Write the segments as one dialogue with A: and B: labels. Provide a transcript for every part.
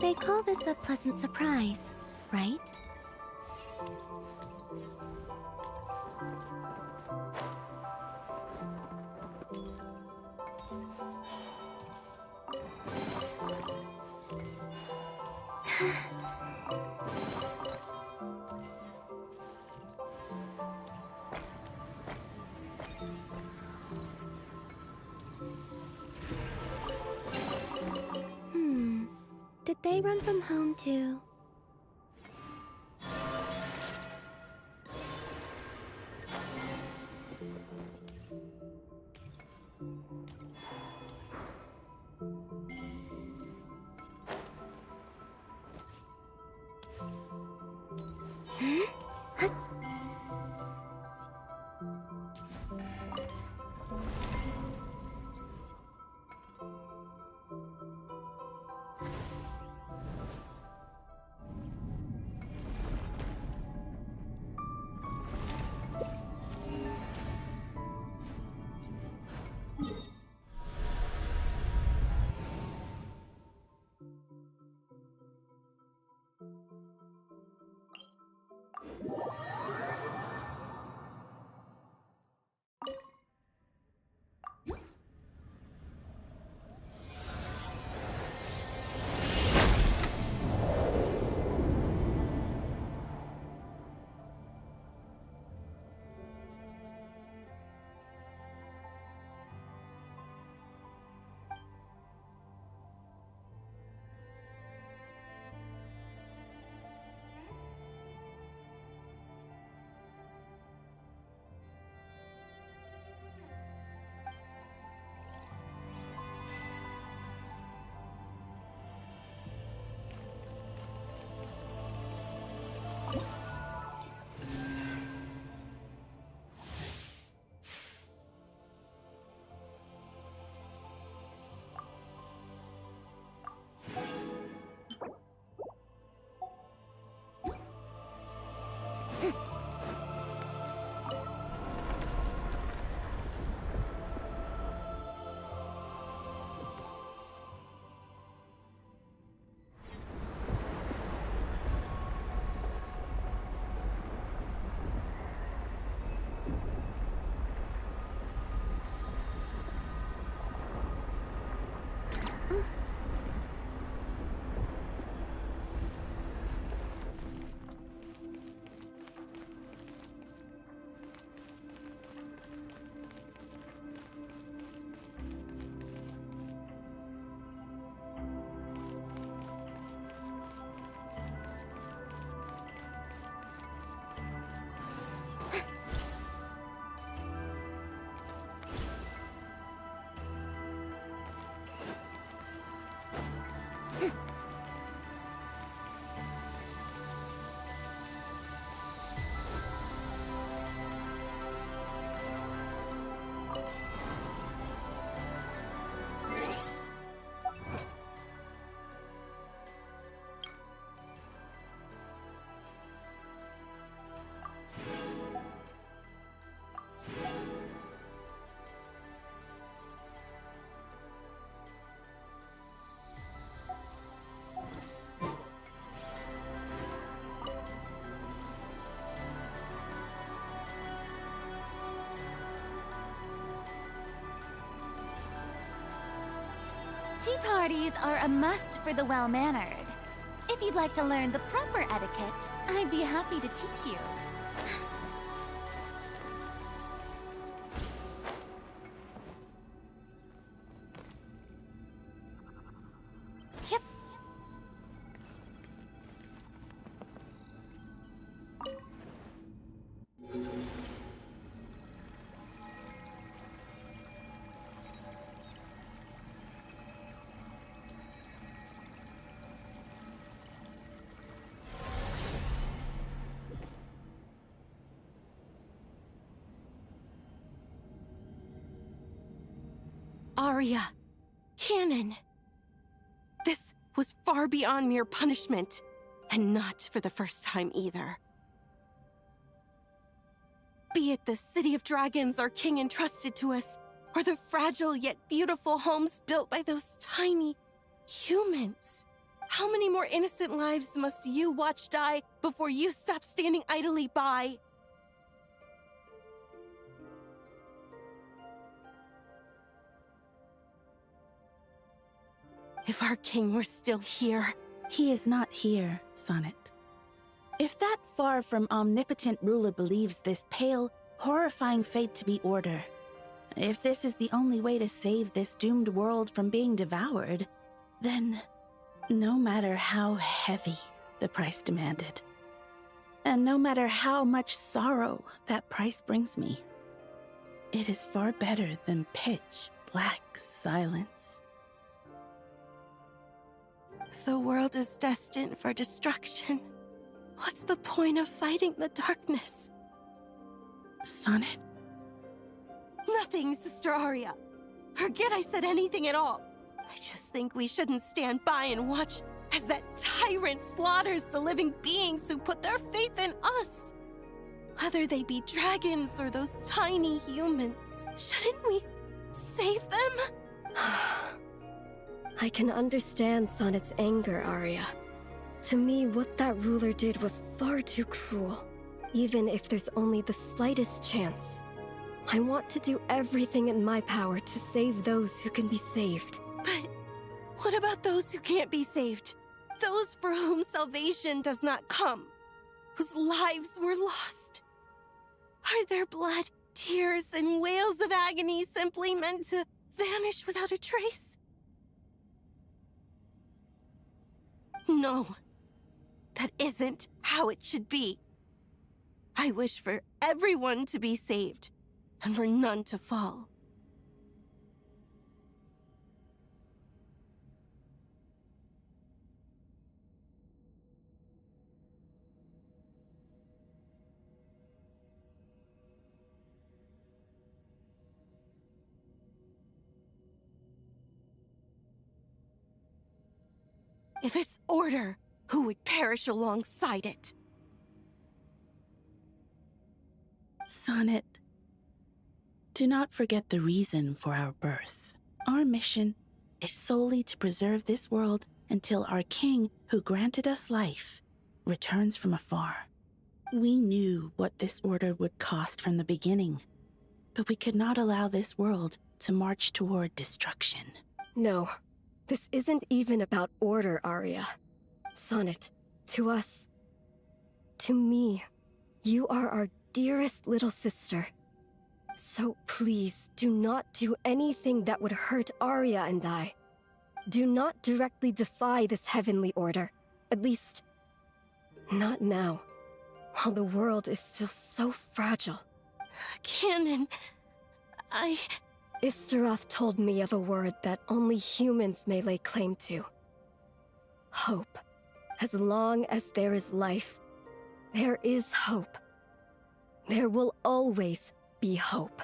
A: They call this a pleasant surprise, right? Did they run from home too?
B: Tea parties are a must for the well-mannered. If you'd like to learn the proper etiquette, I'd be happy to teach you. Yep.
C: Arya, Canon. This was far beyond mere punishment, and not for the first time either. Be it the City of Dragons our king entrusted to us, or the fragile yet beautiful homes built by those tiny humans. How many more innocent lives must you watch die before you stop standing idly by? If our king were still here...
D: He is not here, Sonnet. If that far from omnipotent ruler believes this pale, horrifying fate to be order, if this is the only way to save this doomed world from being devoured, then no matter how heavy the price demanded, and no matter how much sorrow that price brings me, it is far better than pitch black silence.
C: If the world is destined for destruction, what's the point of fighting the darkness?
D: Sonnet?
C: Nothing, Sister Aria. Forget I said anything at all. I just think we shouldn't stand by and watch as that tyrant slaughters the living beings who put their faith in us. Whether they be dragons or those tiny humans, shouldn't we save them?
E: I can understand Sonnet's anger, Aria. To me, what that ruler did was far too cruel. Even if there's only the slightest chance, I want to do everything in my power to save those who can be saved.
C: But what about those who can't be saved? Those for whom salvation does not come, whose lives were lost? Are their blood, tears, and wails of agony simply meant to vanish without a trace? No, that isn't how it should be. I wish for everyone to be saved, and for none to fall. If it's order, who would perish alongside it?
D: Sonnet, do not forget the reason for our birth. Our mission is solely to preserve this world until our king, who granted us life, returns from afar. We knew what this order would cost from the beginning, but we could not allow this world to march toward destruction.
E: No, this isn't even about order, Aria. Sonnet, to us, to me, you are our dearest little sister. So please, do not do anything that would hurt Aria and I. Do not directly defy this heavenly order. At least, not now, while the world is still so fragile.
C: Canon,
E: Istaroth told me of a word that only humans may lay claim to. Hope. As long as there is life, there is hope. There will always be hope.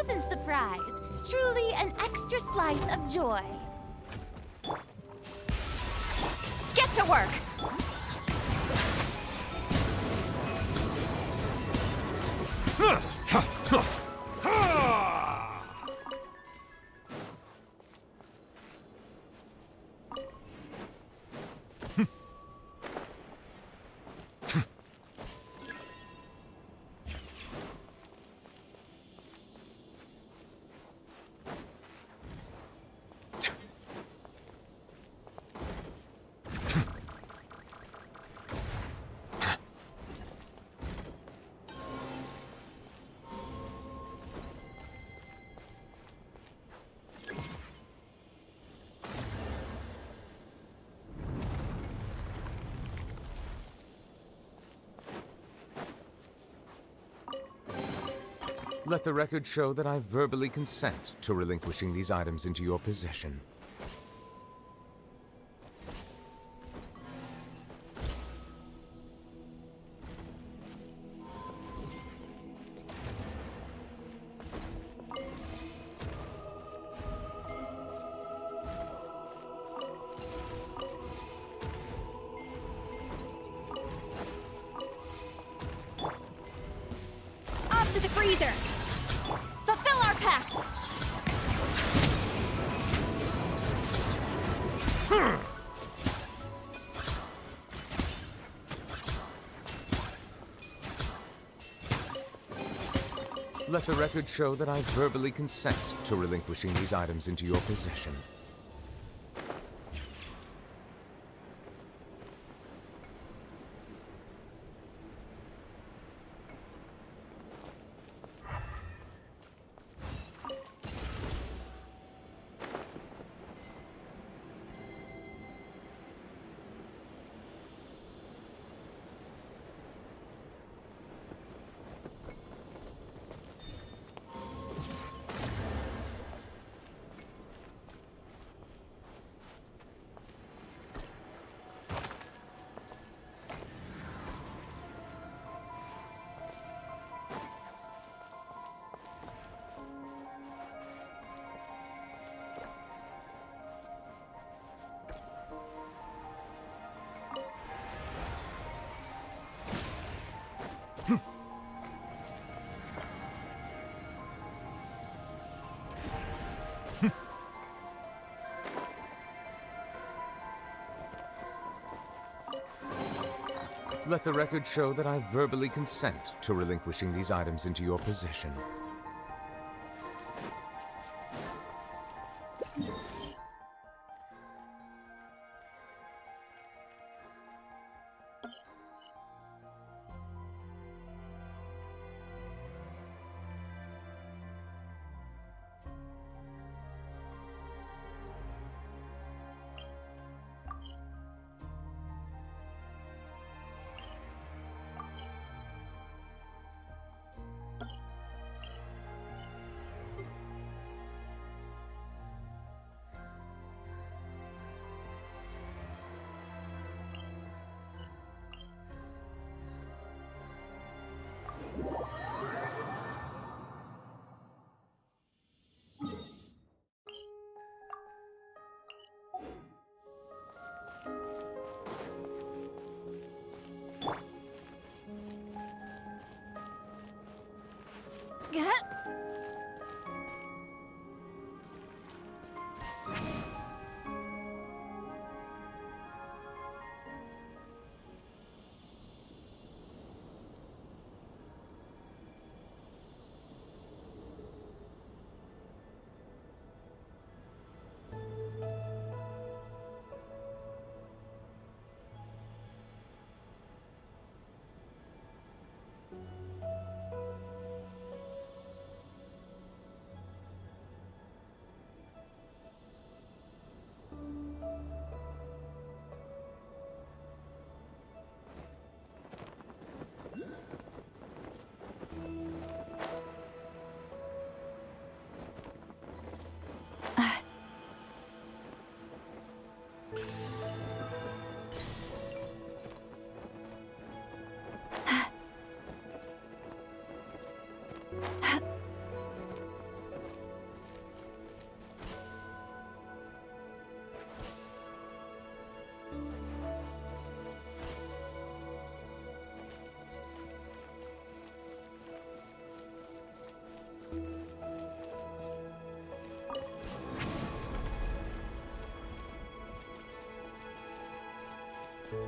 B: pleasant surprise. Truly an extra slice of joy.
C: Get to work!
F: Let the record show that I verbally consent to relinquishing these items into your possession.
C: Off to the freezer! Fulfill our pact!
F: Let the record show that I verbally consent to relinquishing these items into your possession. Let the record show that I verbally consent to relinquishing these items into your possession.
B: Shower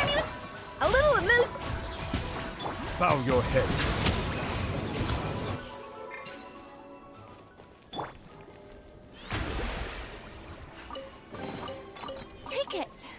B: me with
E: A little amuse.
G: Bow your head.
B: Take it.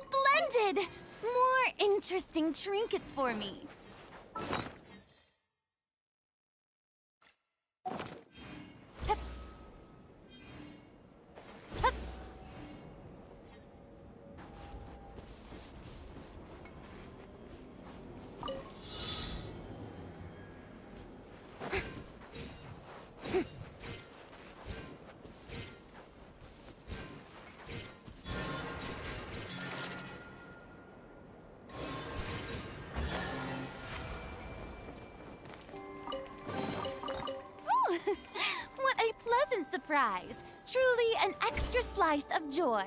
B: Splendid! More interesting trinkets for me. Hup. Hup. pleasant surprise. Truly an extra slice of joy.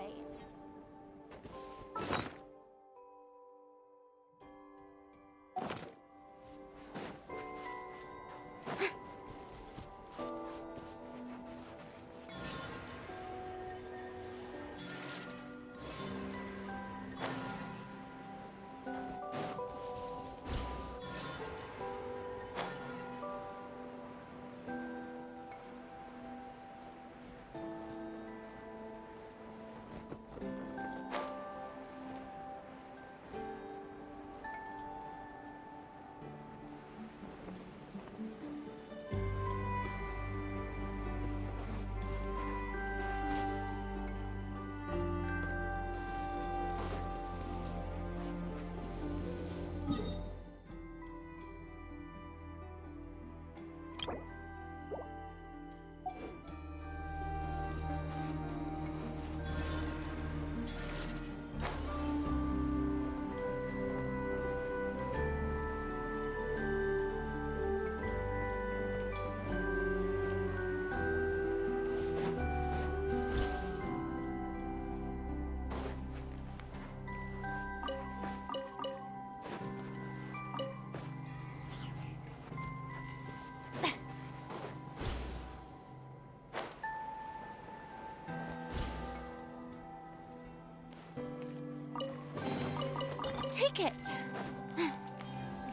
B: Take it.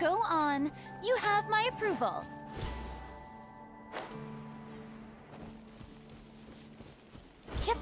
B: Go on. You have my approval. Yep.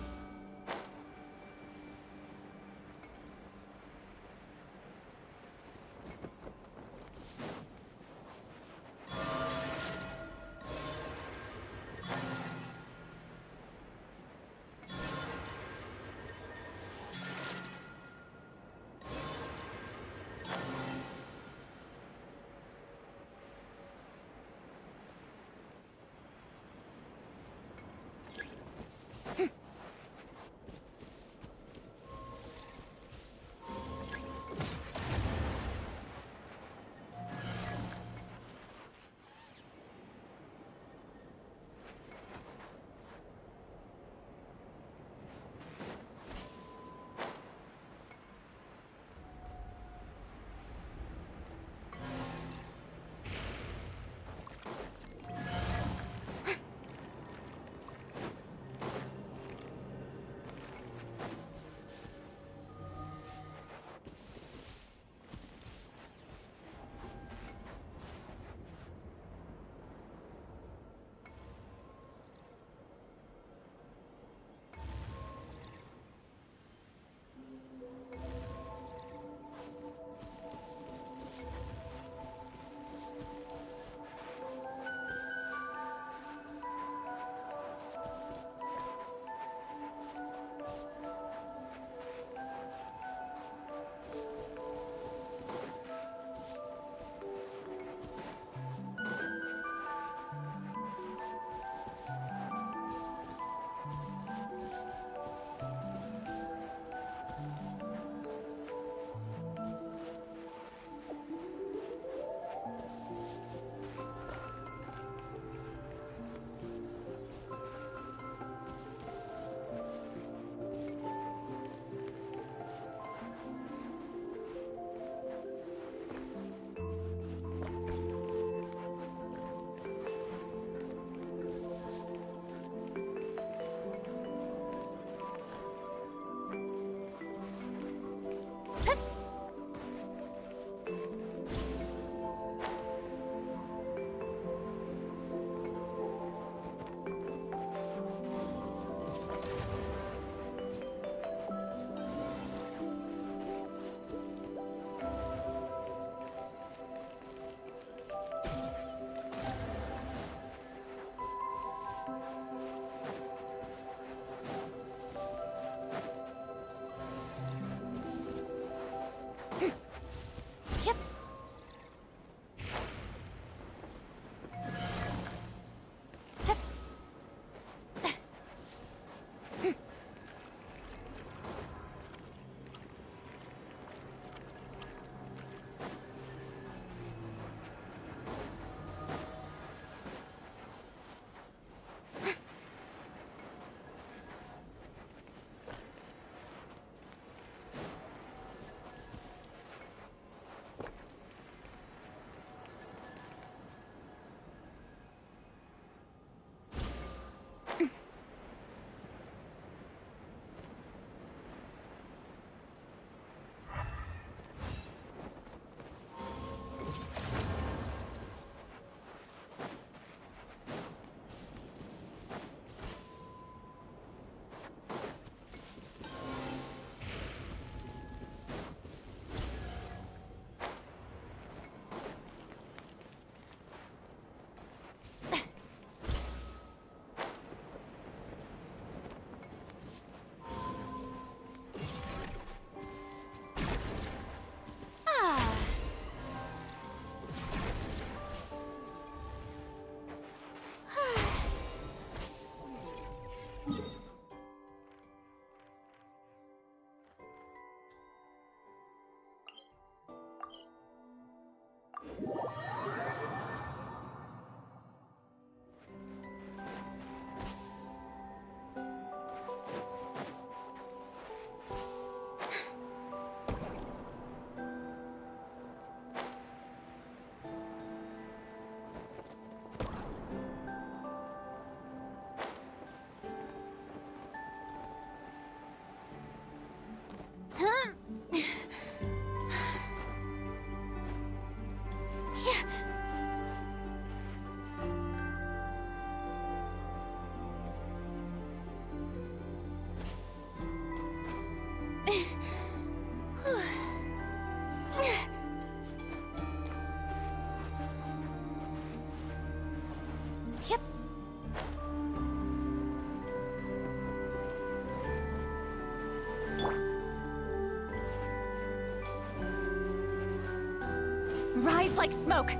B: just like smoke.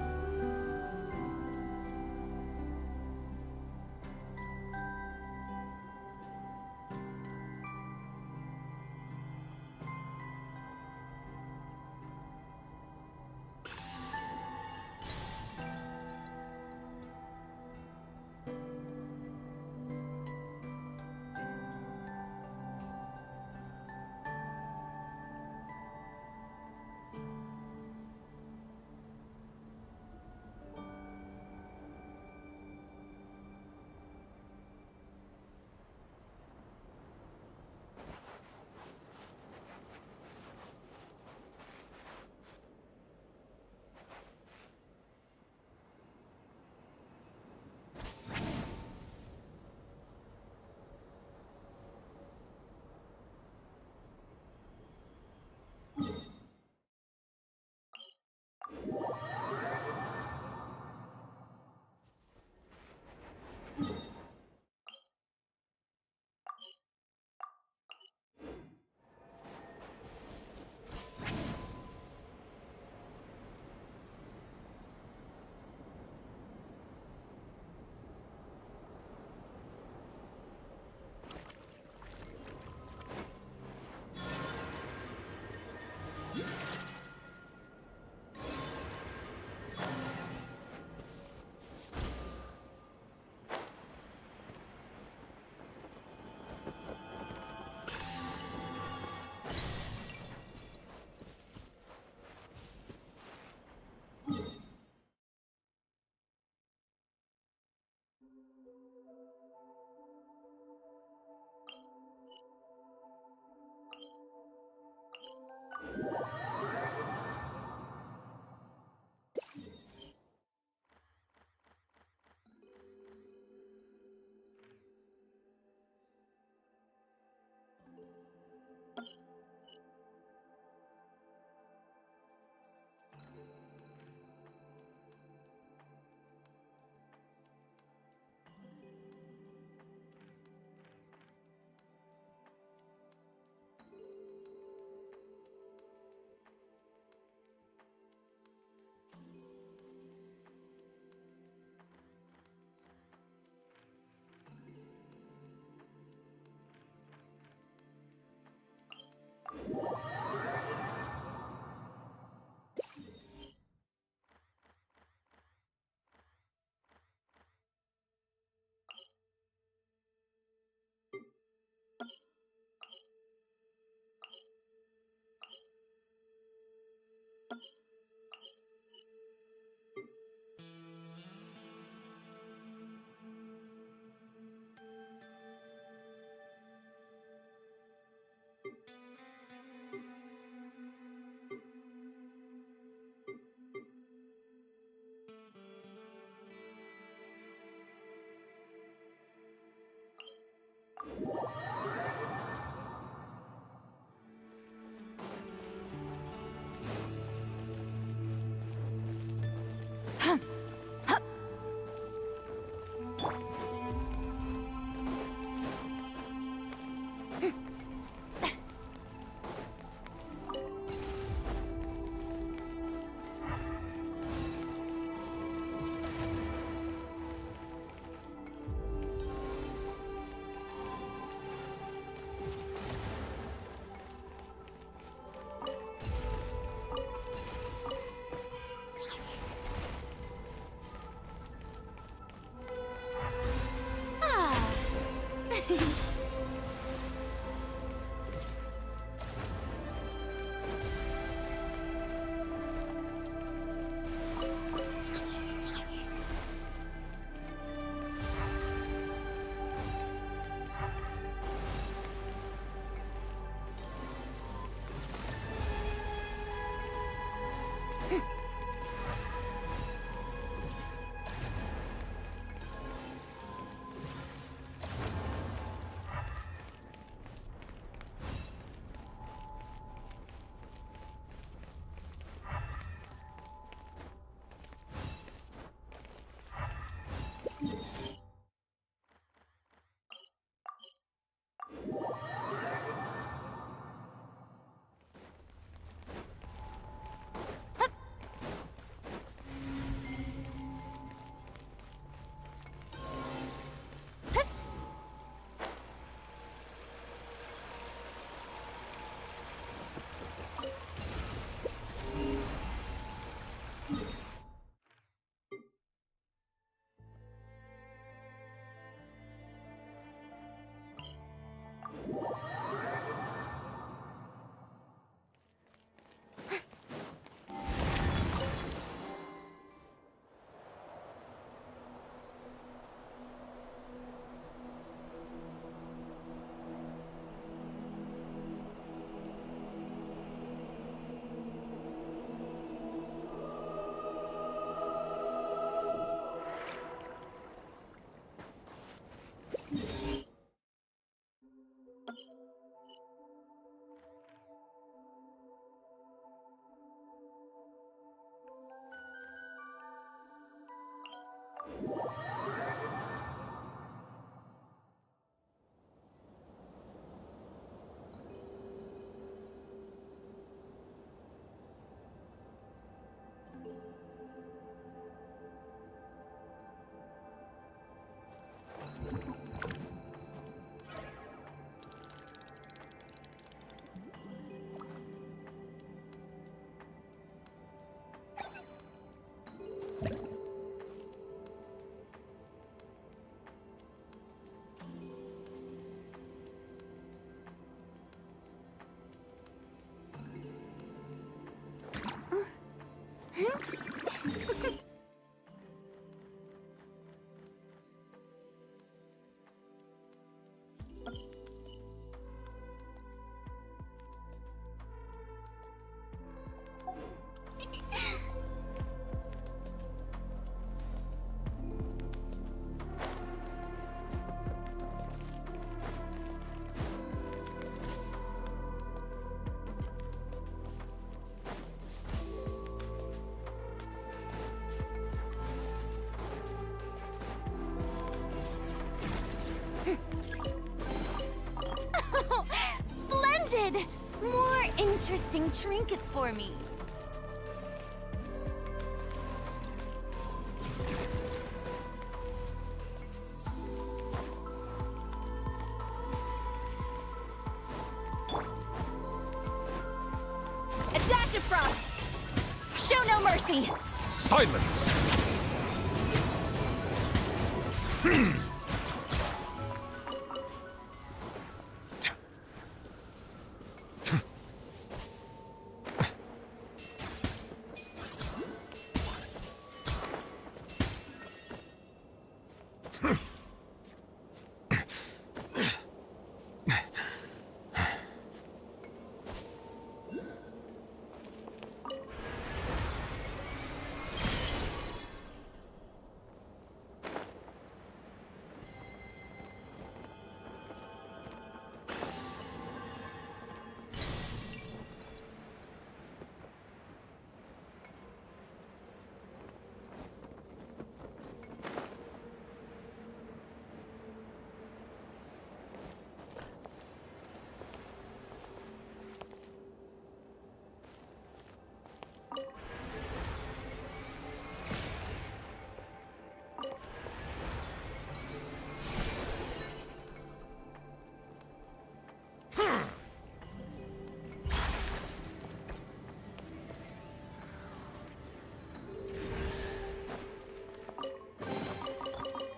B: More interesting trinkets for me.
C: A dash of frost! Show no mercy!
G: Silence!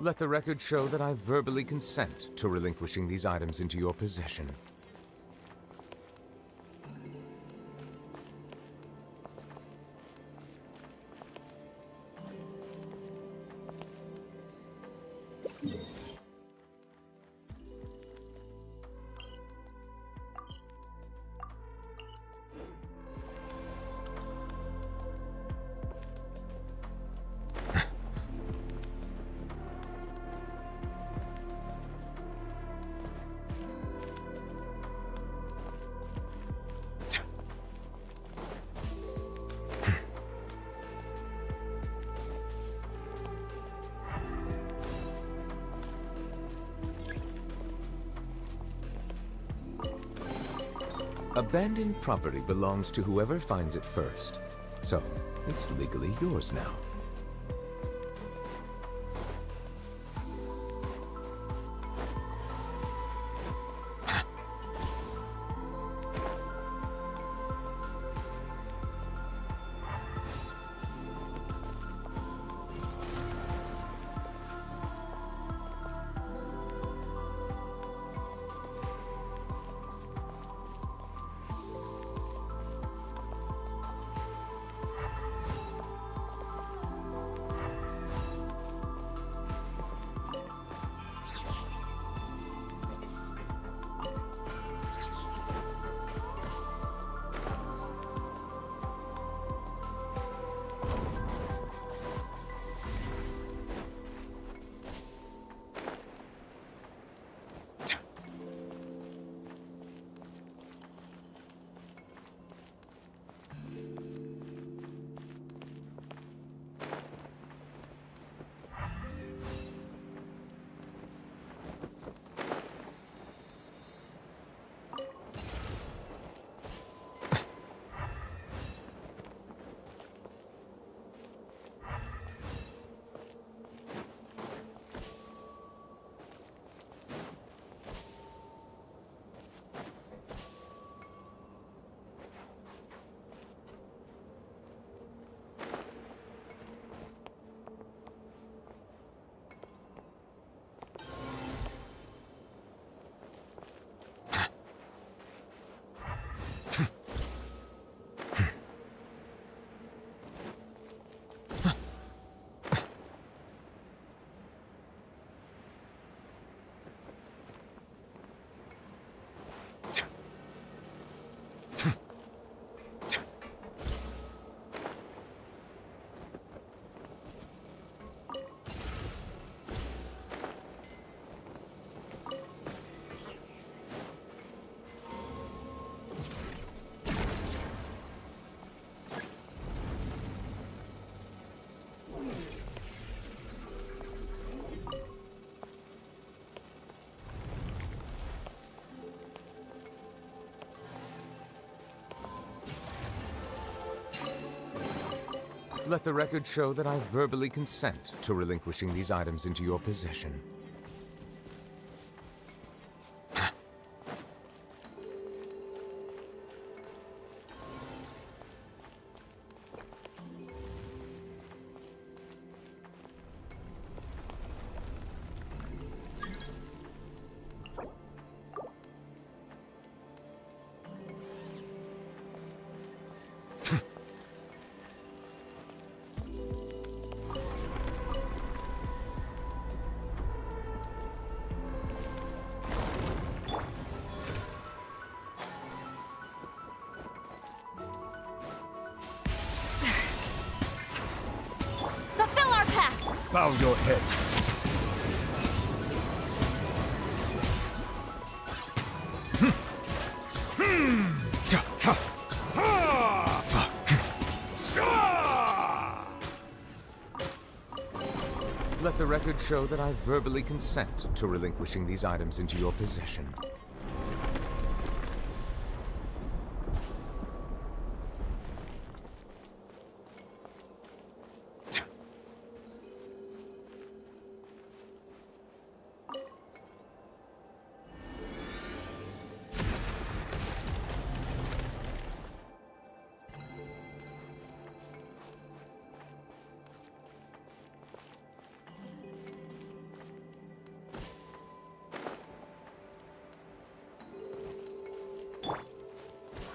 F: Let the record show that I verbally consent to relinquishing these items into your possession. Abandoned property belongs to whoever finds it first. So, it's legally yours now. Let the record show that I verbally consent to relinquishing these items into your possession.
B: Fulfill our pact!
G: Bow your head.
F: Let the record show that I verbally consent to relinquishing these items into your possession.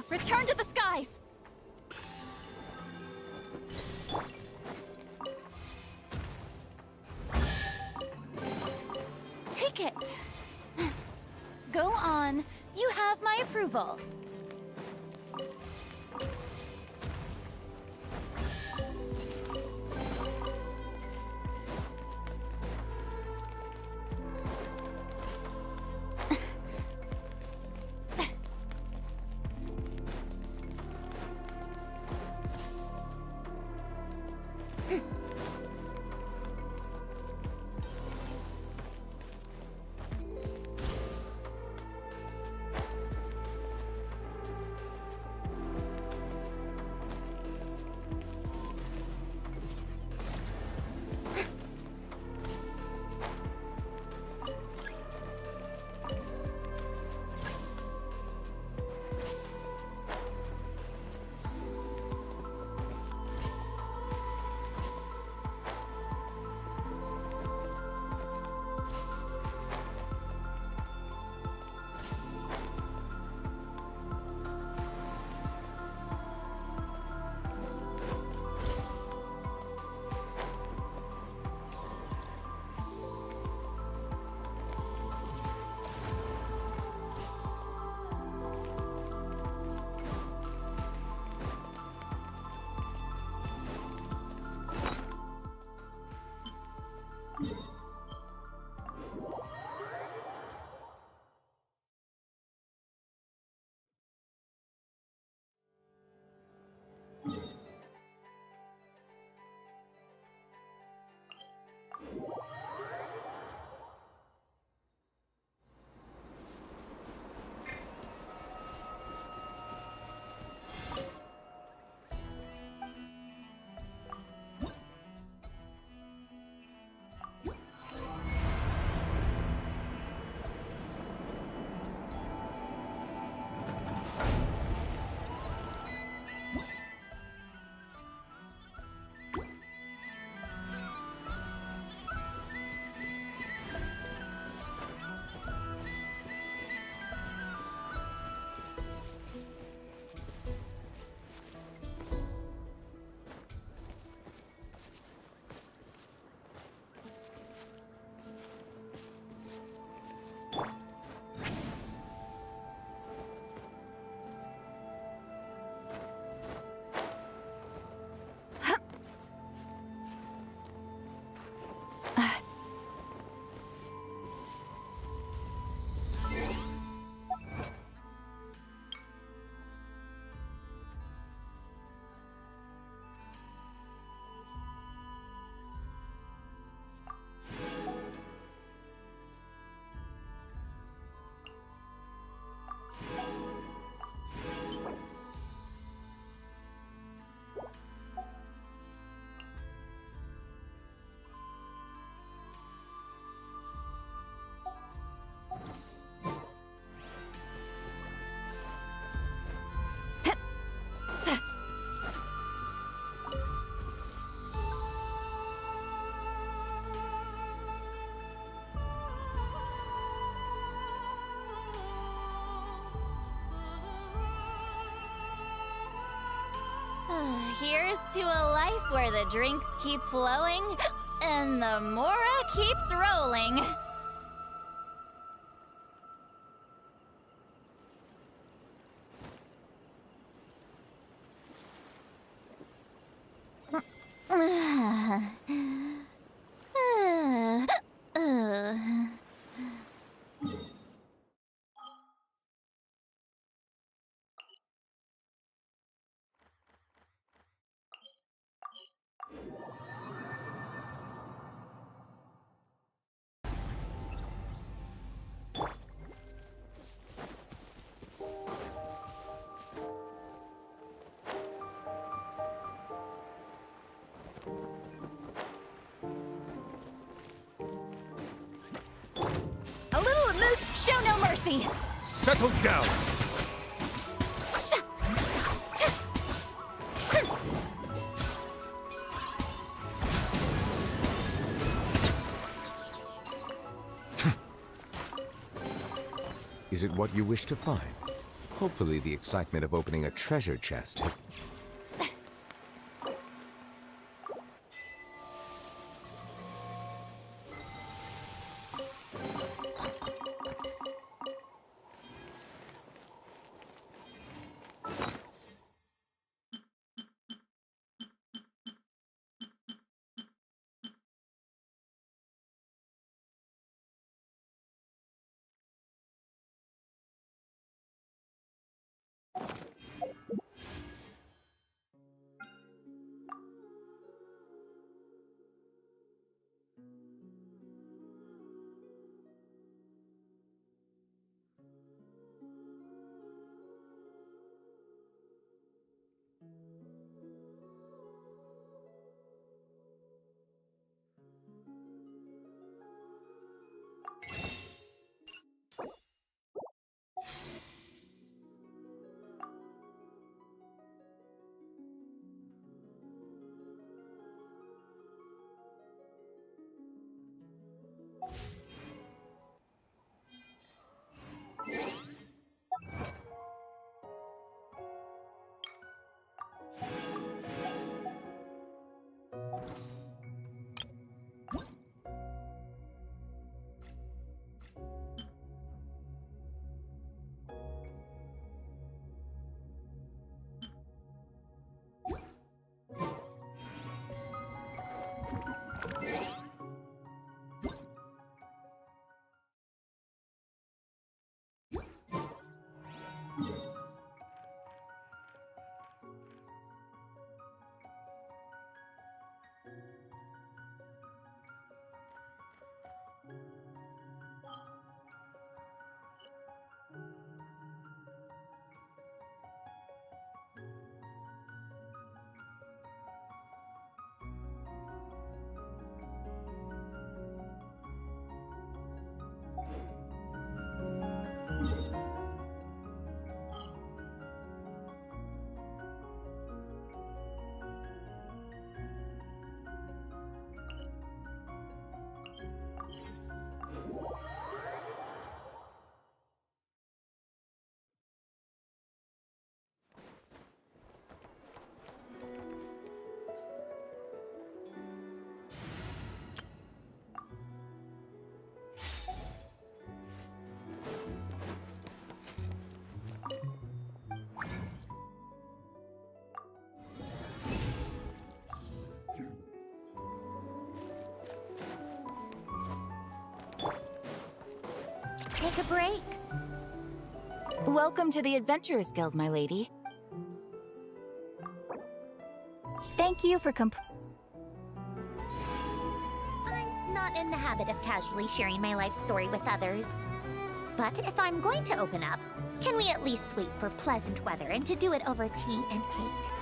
B: Return to the skies! Take it. Go on. You have my approval. Here's to a life where the drinks keep flowing and the Mora keeps rolling. A little aloof, show no mercy.
G: Settle down!
F: Is it what you wish to find? Hopefully the excitement of opening a treasure chest has...
B: Take a break.
H: Welcome to the Adventurers Guild, my lady.
B: Thank you for I'm not in the habit of casually sharing my life story with others. But if I'm going to open up, can we at least wait for pleasant weather and to do it over tea and cake?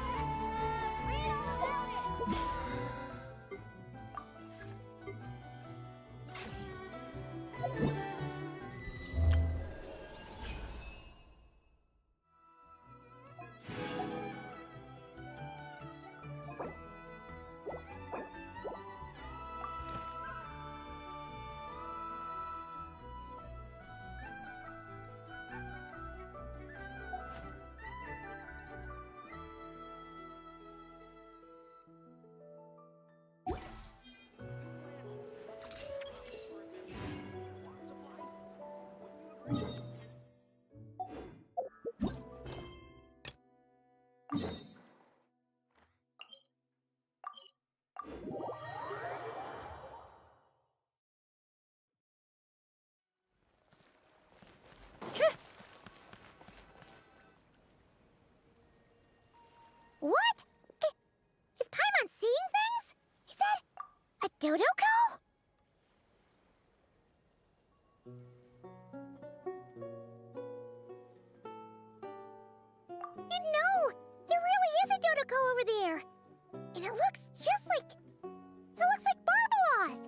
B: It looks just like... It looks like Barbaloth!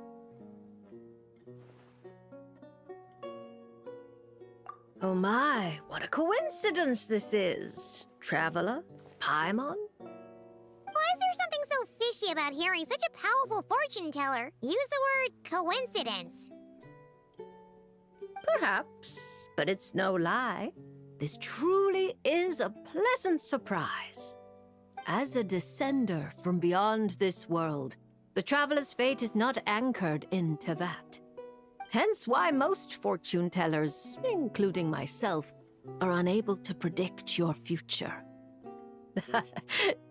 I: Oh my, what a coincidence this is. Traveler? Paimon?
B: Why is there something so fishy about hearing such a powerful fortune teller use the word coincidence?
I: Perhaps, but it's no lie. This truly is a pleasant surprise. As a descender from beyond this world, the traveler's fate is not anchored in Tevat. Hence why most fortune tellers, including myself, are unable to predict your future.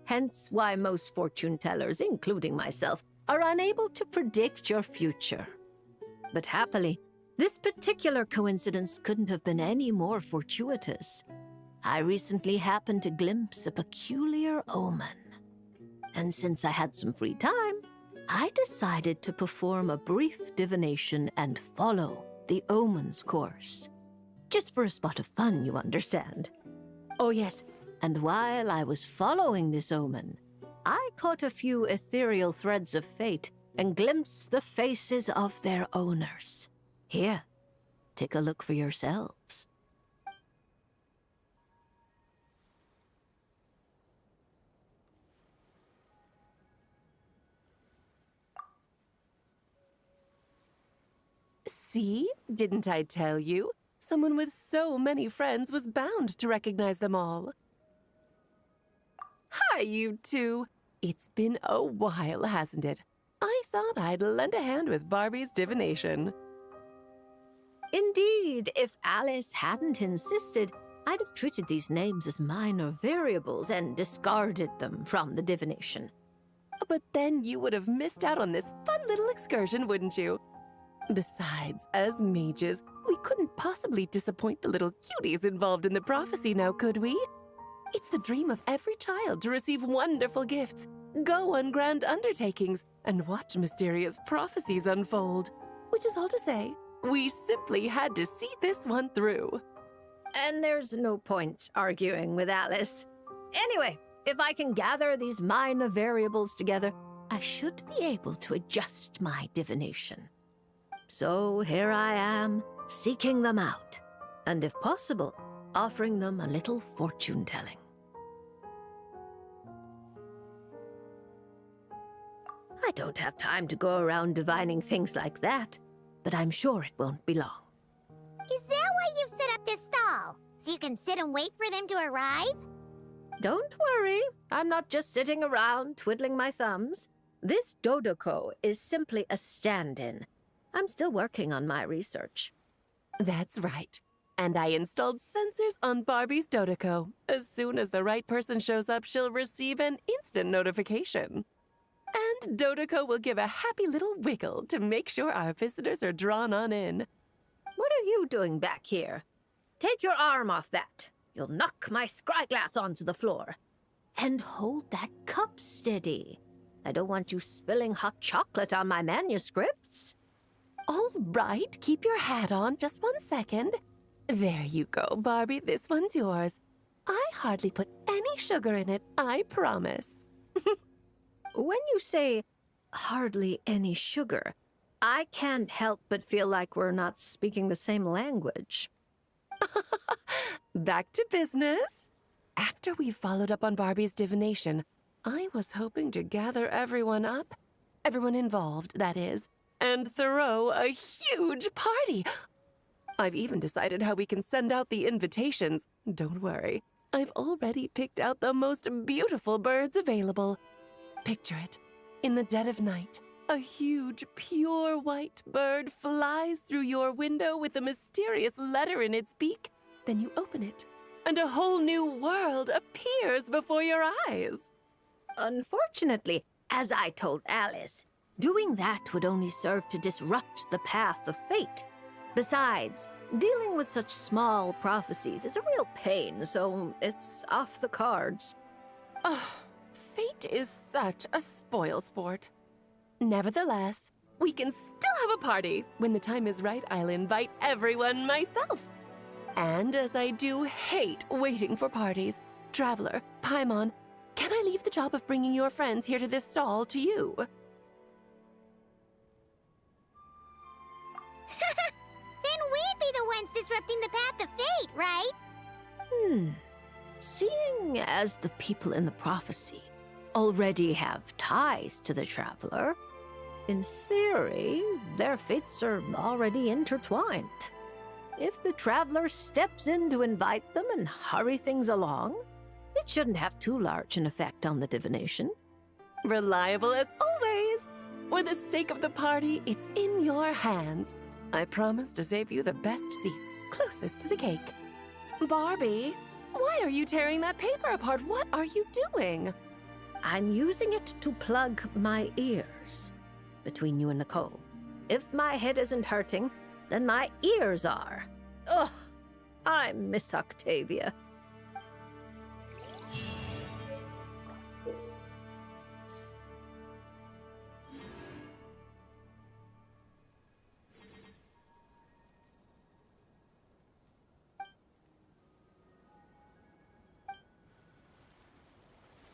I: Hence why most fortune tellers, including myself, are unable to predict your future. But happily, this particular coincidence couldn't have been any more fortuitous. I recently happened to glimpse a peculiar omen. And since I had some free time, I decided to perform a brief divination and follow the omen's course. Just for a spot of fun, you understand. Oh yes, and while I was following this omen, I caught a few ethereal threads of fate and glimpsed the faces of their owners. Here, take a look for yourselves.
C: See? Didn't I tell you? Someone with so many friends was bound to recognize them all. Hi, you two. It's been a while, hasn't it? I thought I'd lend a hand with Barbie's divination.
I: Indeed, if Alice hadn't insisted, I'd have treated these names as minor variables and discarded them from the divination.
C: But then you would have missed out on this fun little excursion, wouldn't you? Besides, as mages, we couldn't possibly disappoint the little cuties involved in the prophecy now, could we? It's the dream of every child to receive wonderful gifts, go on grand undertakings, and watch mysterious prophecies unfold. Which is all to say, we simply had to see this one through.
I: And there's no point arguing with Alice. Anyway, if I can gather these minor variables together, I should be able to adjust my divination. So here I am, seeking them out, and if possible, offering them a little fortune-telling. I don't have time to go around divining things like that, but I'm sure it won't be long.
B: Is that why you've set up this stall? So you can sit and wait for them to arrive?
I: Don't worry, I'm not just sitting around twiddling my thumbs. This Dodoko is simply a stand-in. I'm still working on my research.
C: That's right. And I installed sensors on Barbie's Dodoko. As soon as the right person shows up, she'll receive an instant notification. And Dodoko will give a happy little wiggle to make sure our visitors are drawn on in.
I: What are you doing back here? Take your arm off that. You'll knock my scryglass onto the floor. And hold that cup steady. I don't want you spilling hot chocolate on my manuscripts.
C: All right, keep your hat on just 1 second. There you go, Barbie, this one's yours. I hardly put any sugar in it, I promise.
I: When you say hardly any sugar, I can't help but feel like we're not speaking the same language.
C: Back to business. After we followed up on Barbie's divination, I was hoping to gather everyone up, everyone involved, that is, and throw a huge party. I've even decided how we can send out the invitations. Don't worry, I've already picked out the most beautiful birds available. Picture it. In the dead of night, a huge, pure white bird flies through your window with a mysterious letter in its beak. Then you open it, and a whole new world appears before your eyes.
I: Unfortunately, as I told Alice, doing that would only serve to disrupt the path of fate. Besides, dealing with such small prophecies is a real pain, so it's off the cards.
C: Oh, fate is such a spoilsport. Nevertheless, we can still have a party. When the time is right, I'll invite everyone myself. And as I do hate waiting for parties, Traveler, Paimon, can I leave the job of bringing your friends here to this stall to you?
B: Then we'd be the ones disrupting the path of fate, right?
I: Seeing as the people in the prophecy already have ties to the traveler, in theory, their fates are already intertwined. If the traveler steps in to invite them and hurry things along, it shouldn't have too large an effect on the divination.
C: Reliable as always. For the sake of the party, it's in your hands. I promise to save you the best seats, closest to the cake. Barbie, why are you tearing that paper apart? What are you doing?
I: I'm using it to plug my ears. Between you and Nicole, if my head isn't hurting, then my ears are. Ugh, I miss Octavia.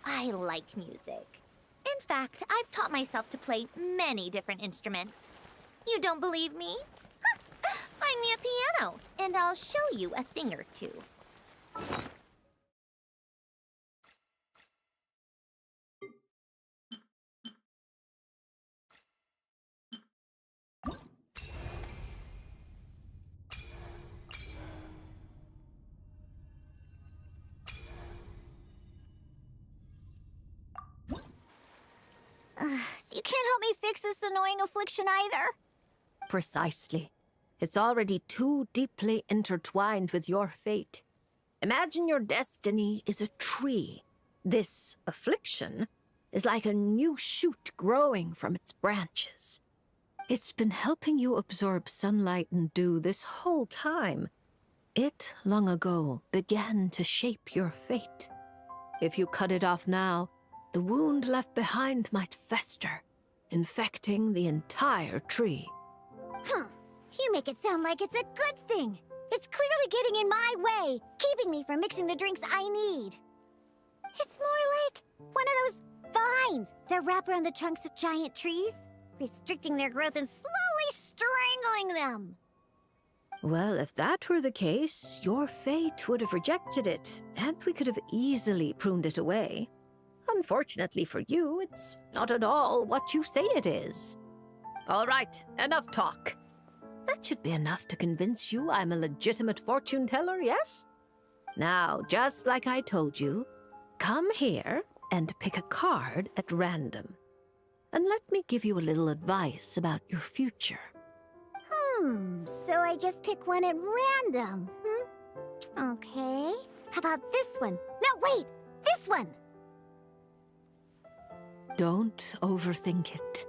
B: I like music. In fact, I've taught myself to play many different instruments. You don't believe me? Find me a piano, and I'll show you a thing or two. So you can't help me fix this annoying affliction either?
I: Precisely. It's already too deeply intertwined with your fate. Imagine your destiny is a tree. This affliction is like a new shoot growing from its branches. It's been helping you absorb sunlight and dew this whole time. It, long ago, began to shape your fate. If you cut it off now, the wound left behind might fester, infecting the entire tree.
B: You make it sound like it's a good thing. It's clearly getting in my way, keeping me from mixing the drinks I need. It's more like one of those vines that wrap around the trunks of giant trees, restricting their growth and slowly strangling them.
I: Well, if that were the case, your fate would have rejected it, and we could have easily pruned it away. Unfortunately for you, it's not at all what you say it is. All right, enough talk. That should be enough to convince you I'm a legitimate fortune teller, yes? Now, just like I told you, come here and pick a card at random. And let me give you a little advice about your future.
B: So I just pick one at random, Okay. How about this one? No, wait! This one!
I: Don't overthink it.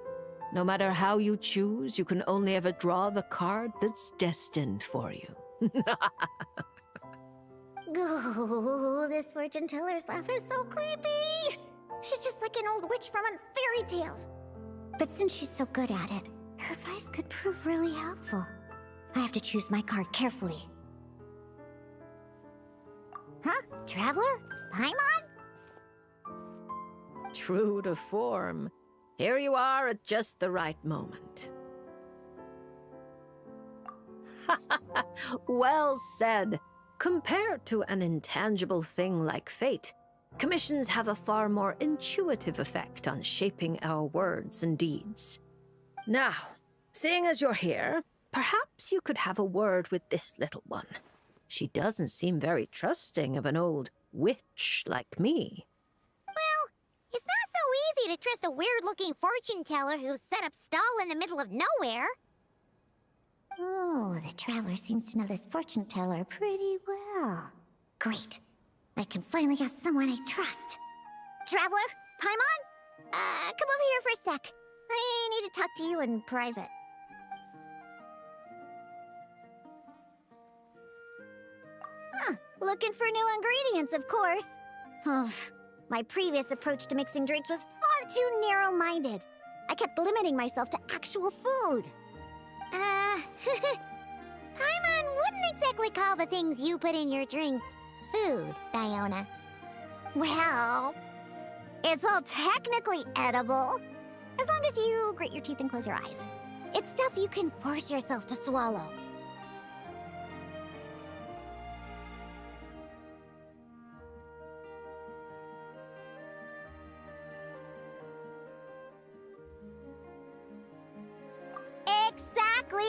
I: No matter how you choose, you can only ever draw the card that's destined for you.
B: Oh, this fortune teller's laugh is so creepy! She's just like an old witch from a fairy tale. But since she's so good at it, her advice could prove really helpful. I have to choose my card carefully. Huh? Traveler? Paimon?
I: True to form. Here you are at just the right moment. Well said. Compared to an intangible thing like fate, commissions have a far more intuitive effect on shaping our words and deeds. Now, seeing as you're here, perhaps you could have a word with this little one. She doesn't seem very trusting of an old witch like me.
B: Well, it's not so easy to trust a weird-looking fortune teller who's set up stall in the middle of nowhere. Oh, the traveler seems to know this fortune teller pretty well. Great. I can finally have someone I trust. Traveler? Paimon? Come over here for a sec. I need to talk to you in private. Looking for new ingredients, of course. My previous approach to mixing drinks was far too narrow-minded. I kept limiting myself to actual food. Paimon wouldn't exactly call the things you put in your drinks food, Diona. Well, It's all technically edible, as long as you grit your teeth and close your eyes. It's stuff you can force yourself to swallow. Exactly!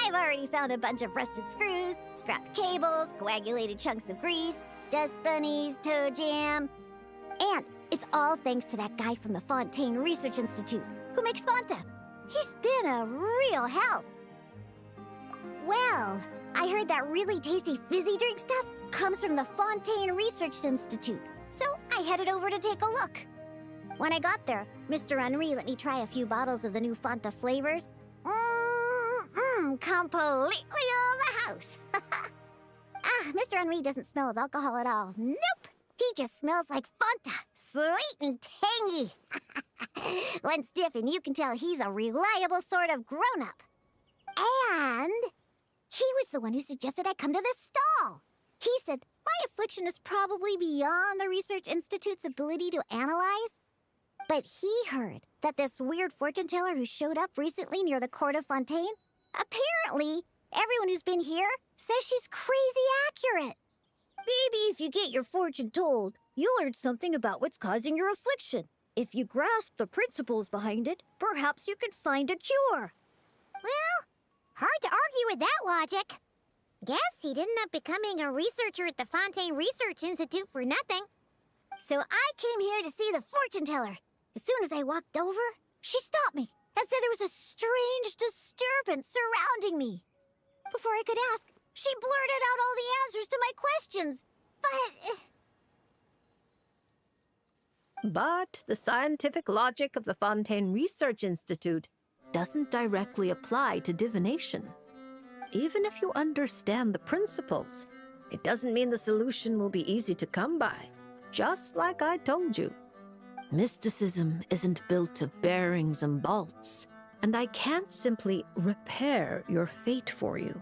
B: I've already found a bunch of rusted screws, scrapped cables, coagulated chunks of grease, dust bunnies, toe jam. And it's all thanks to that guy from the Fontaine Research Institute who makes Fanta. He's been a real help. Well, I heard that really tasty fizzy drink stuff comes from the Fontaine Research Institute, so I headed over to take a look. When I got there, Mr. Henri let me try a few bottles of the new Fanta flavors. Completely on the house. Mr. Henri doesn't smell of alcohol at all. Nope. He just smells like Fanta. Sweet and tangy. One stiff and you can tell he's a reliable sort of grown-up. And he was the one who suggested I come to this stall. He said my affliction is probably beyond the Research Institute's ability to analyze. But he heard that this weird fortune teller who showed up recently near the court of Fontaine, apparently everyone who's been here says she's crazy accurate. Maybe if you get your fortune told, you'll learn something about what's causing your affliction. If you grasp the principles behind it, perhaps you could find a cure. Well, hard to argue with that logic. Guess he didn't end up becoming a researcher at the Fontaine Research Institute for nothing. So I came here to see the fortune teller. As soon as I walked over, she stopped me and said there was a strange disturbance surrounding me. Before I could ask, she blurted out all the answers to my questions.
I: But the scientific logic of the Fontaine Research Institute doesn't directly apply to divination. Even if you understand the principles, it doesn't mean the solution will be easy to come by. Just like I told you. Mysticism isn't built of bearings and bolts, and I can't simply repair your fate for you.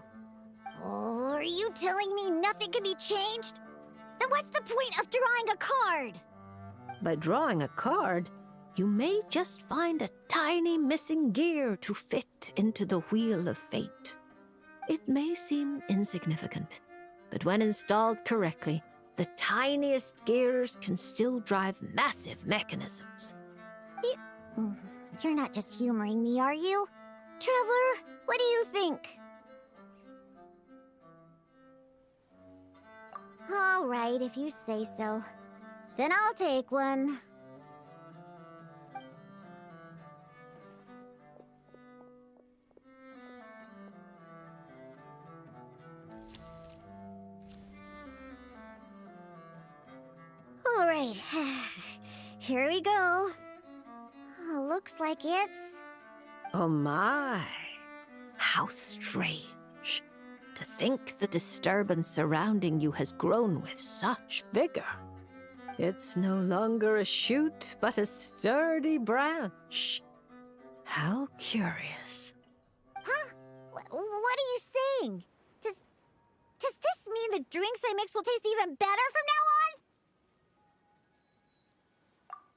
B: Oh, are you telling me nothing can be changed? Then what's the point of drawing a card?
I: By drawing a card, you may just find a tiny missing gear to fit into the wheel of fate. It may seem insignificant, but when installed correctly, the tiniest gears can still drive massive mechanisms.
B: You're not just humoring me, are you? Traveler, what do you think? All right, if you say so. Then I'll take one. All right, here we go. Looks like it's...
I: Oh my, how strange. To think the disturbance surrounding you has grown with such vigor. It's no longer a shoot, but a sturdy branch. How curious.
B: Huh? What are you saying? Does this mean the drinks I mix will taste even better from now on?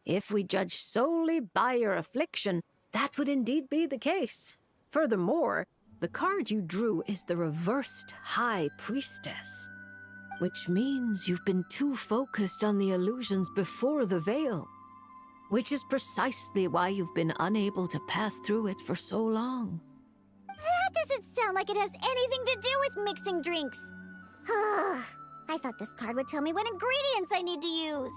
I: If we judge solely by your affliction, that would indeed be the case. Furthermore, the card you drew is the reversed High Priestess, which means you've been too focused on the illusions before the veil, which is precisely why you've been unable to pass through it for so long.
B: That doesn't sound like it has anything to do with mixing drinks. I thought this card would tell me what ingredients I need to use.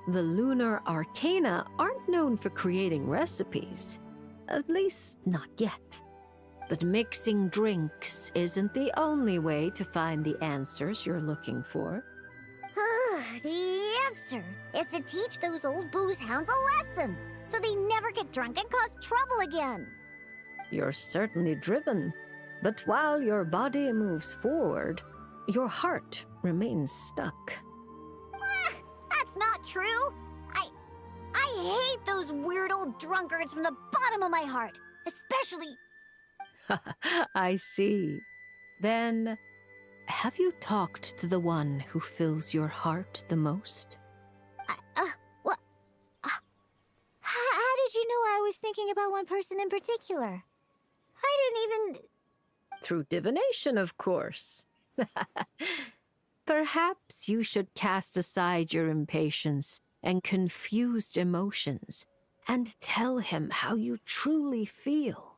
I: The lunar arcana aren't known for creating recipes. At least, not yet. But mixing drinks isn't the only way to find the answers you're looking for.
B: The answer is to teach those old booze hounds a lesson, so they never get drunk and cause trouble again.
I: You're certainly driven, but while your body moves forward, your heart remains stuck.
B: That's not true. I hate those weird old drunkards from the bottom of my heart, especially...
I: I see. Then, have you talked to the one who fills your heart the most?
B: thinking about one person in particular. I didn't even...
I: Through divination, of course. Perhaps you should cast aside your impatience and confused emotions and tell him how you truly feel.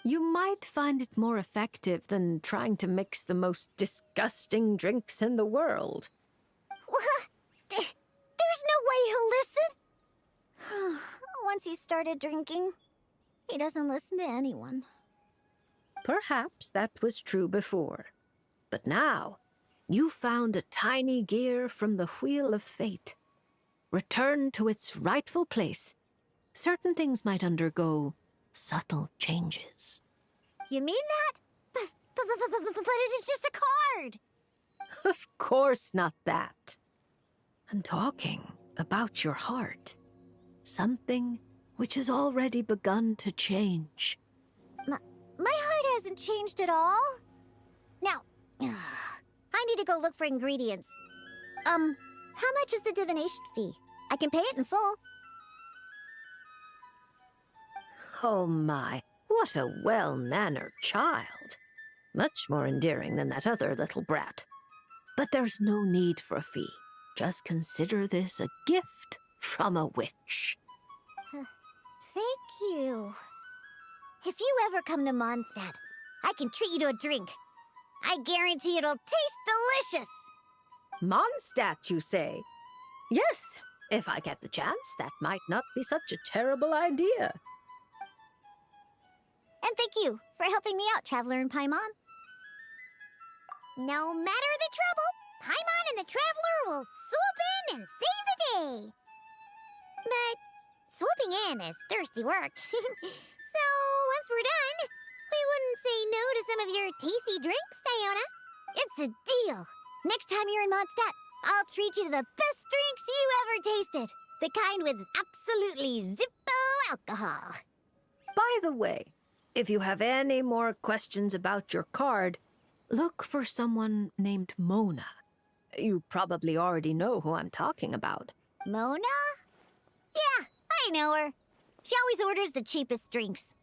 I: You might find it more effective than trying to mix the most disgusting drinks in the world.
B: There's no way he'll listen. Once he started drinking, he doesn't listen to anyone.
I: Perhaps that was true before. But now, you found a tiny gear from the Wheel of Fate. Returned to its rightful place, certain things might undergo subtle changes.
B: You mean that? But it is just a card.
I: Of course not that. I'm talking about your heart. Something which has already begun to change.
B: My heart hasn't changed at all. Now, I need to go look for ingredients. How much is the divination fee? I can pay it in full.
I: Oh my, what a well-mannered child. Much more endearing than that other little brat. But there's no need for a fee. Just consider this a gift from a witch.
B: Thank you. If you ever come to Mondstadt, I can treat you to a drink. I guarantee it'll taste delicious.
I: Mondstadt, you say? Yes, if I get the chance, that might not be such a terrible idea.
B: And thank you for helping me out, Traveler and Paimon. No matter the trouble, Paimon and the Traveler will swoop in and save the day. But swooping in is thirsty work. So once we're done, we wouldn't say no to some of your tasty drinks, Diona. It's a deal. Next time you're in Mondstadt, I'll treat you to the best drinks you ever tasted. The kind with absolutely zippo alcohol.
I: By the way, if you have any more questions about your card, look for someone named Mona. You probably already know who I'm talking about.
B: Mona? Yeah, I know her. She always orders the cheapest drinks.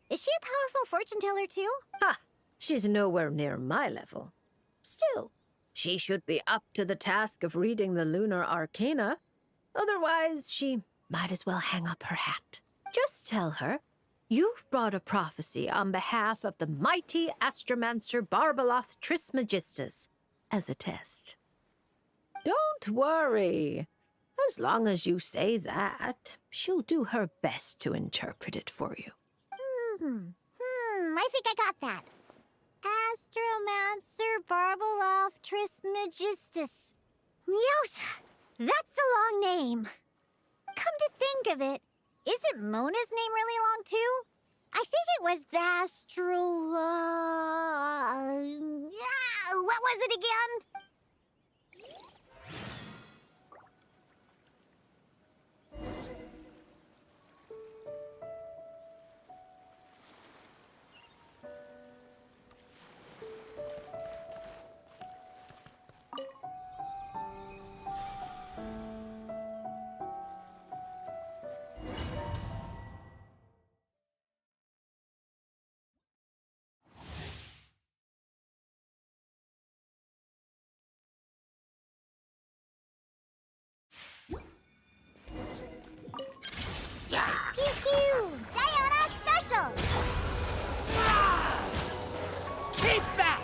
B: Is she a powerful fortune teller too?
I: Ha! She's nowhere near my level. Still, she should be up to the task of reading the lunar arcana. Otherwise, she might as well hang up her hat. Just tell her you've brought a prophecy on behalf of the mighty astromancer Barbaloth Trismegistus as a test. Don't worry. As long as you say that, she'll do her best to interpret it for you.
B: I think I got that. Astromancer Barbaloth Trismegistus. Yosa! That's a long name. Come to think of it, isn't Mona's name really long too? I think it was the what was it again? Pew pew! Diona Special!
G: Keep back!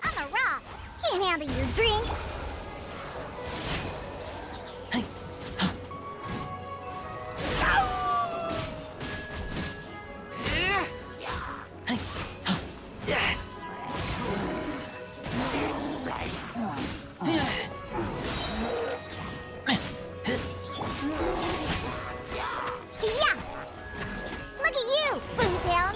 B: I'm a rock! Can't handle your drink! Yeah! Look at you, Boomtown!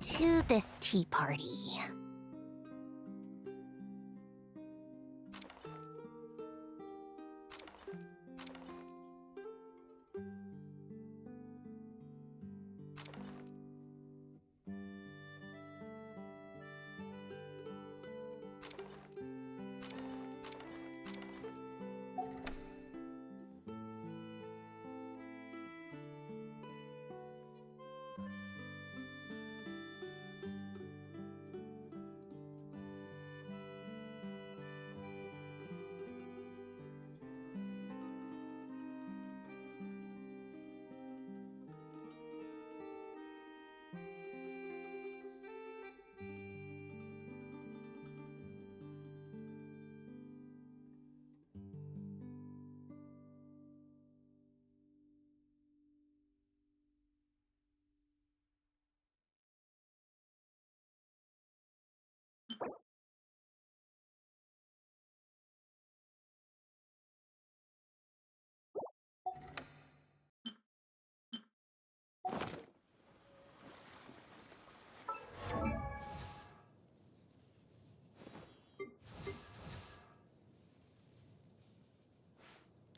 B: to this tea party.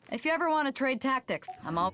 J: If you ever want to trade tactics, I'm all...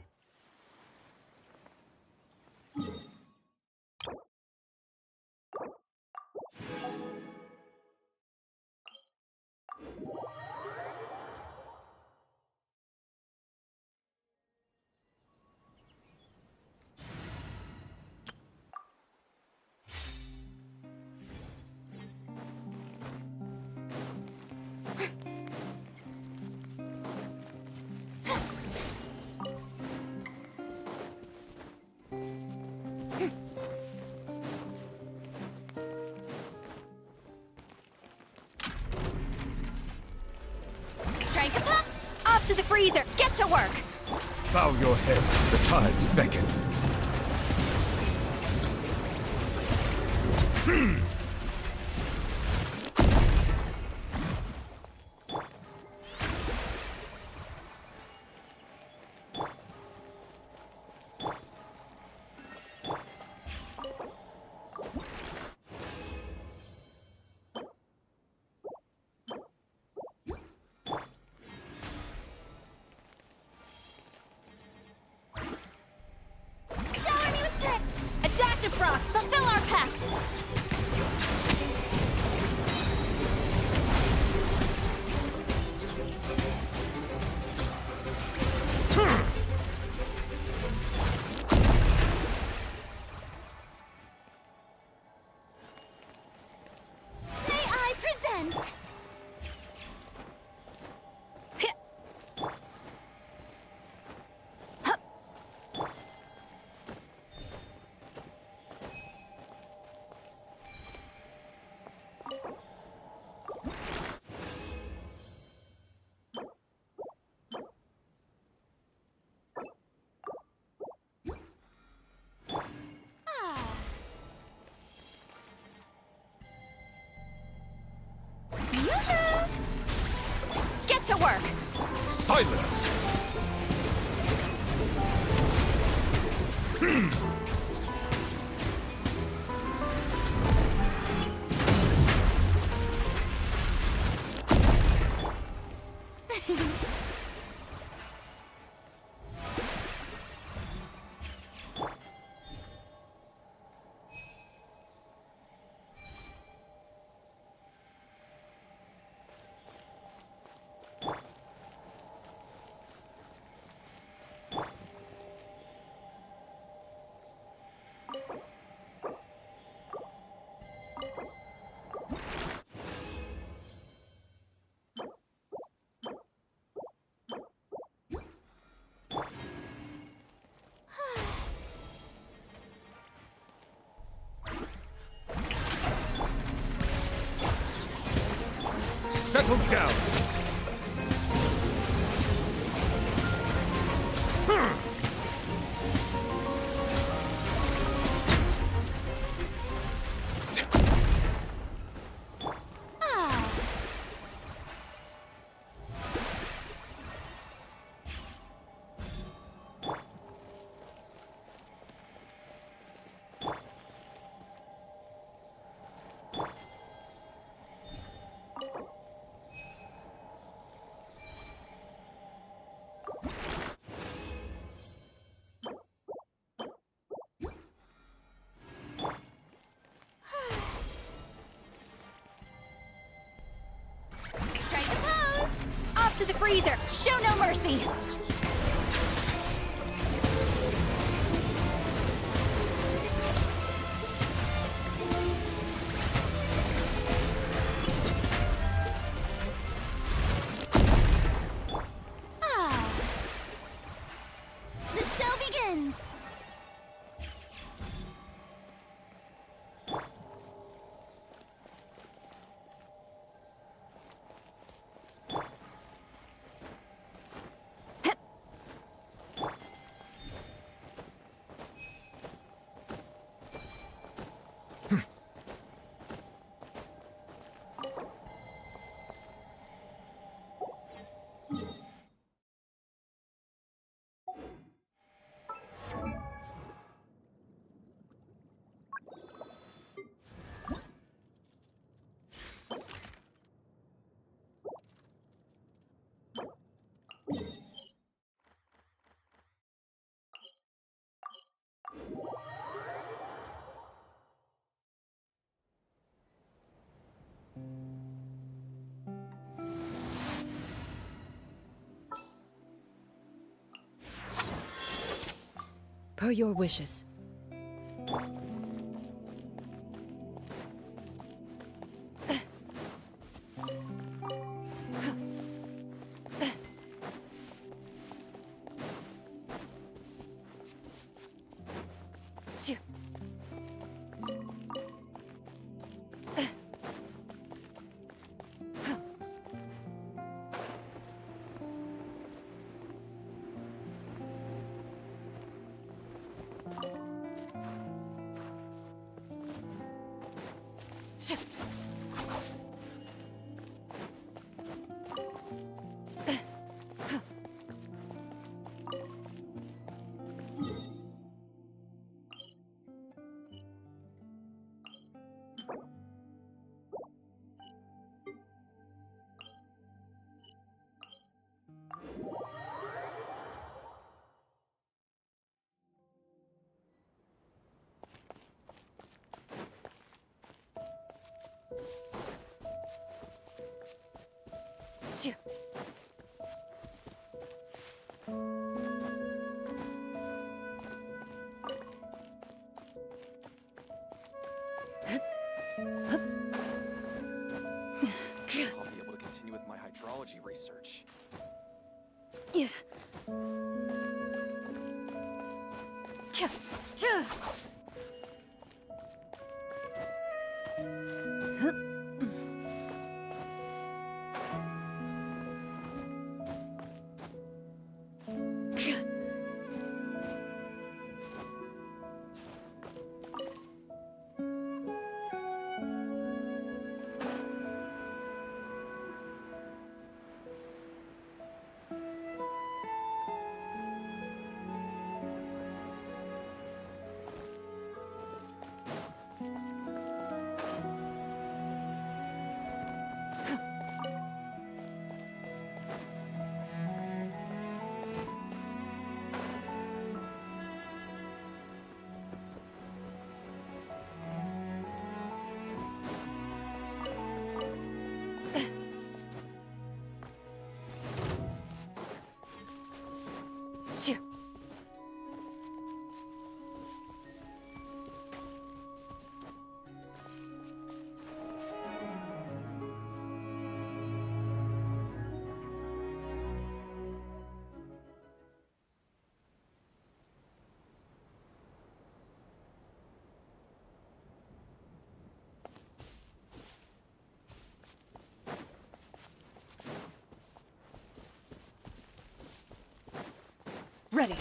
B: Strike a pop! Off to the freezer! Get to work!
G: Bow your head. The tides beckon.
B: Shower me with grit! A dash of frost! Fulfill our pact! May I present? Get to work!
G: Silence! Settle down!
B: freezer! Show no mercy! Ah. The show begins!
E: Per your wishes.
K: I'll be able to continue with my hydrology research.
E: Ready.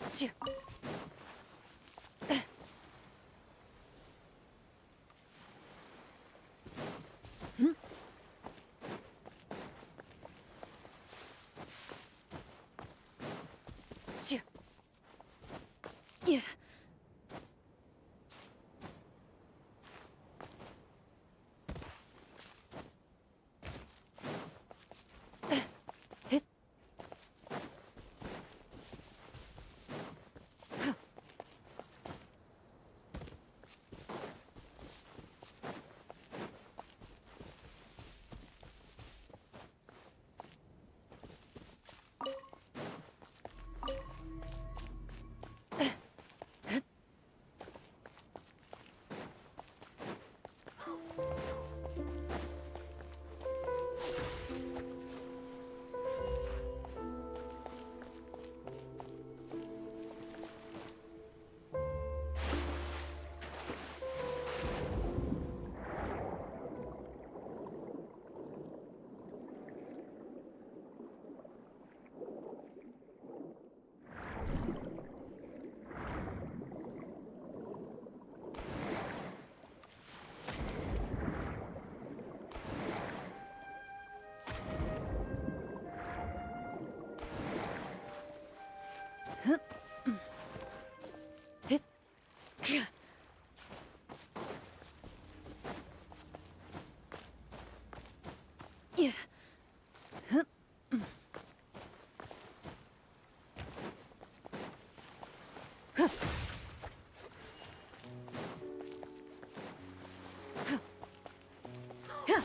C: Shoo. Shoo. Yeah. Yeah. Shoo. Yeah.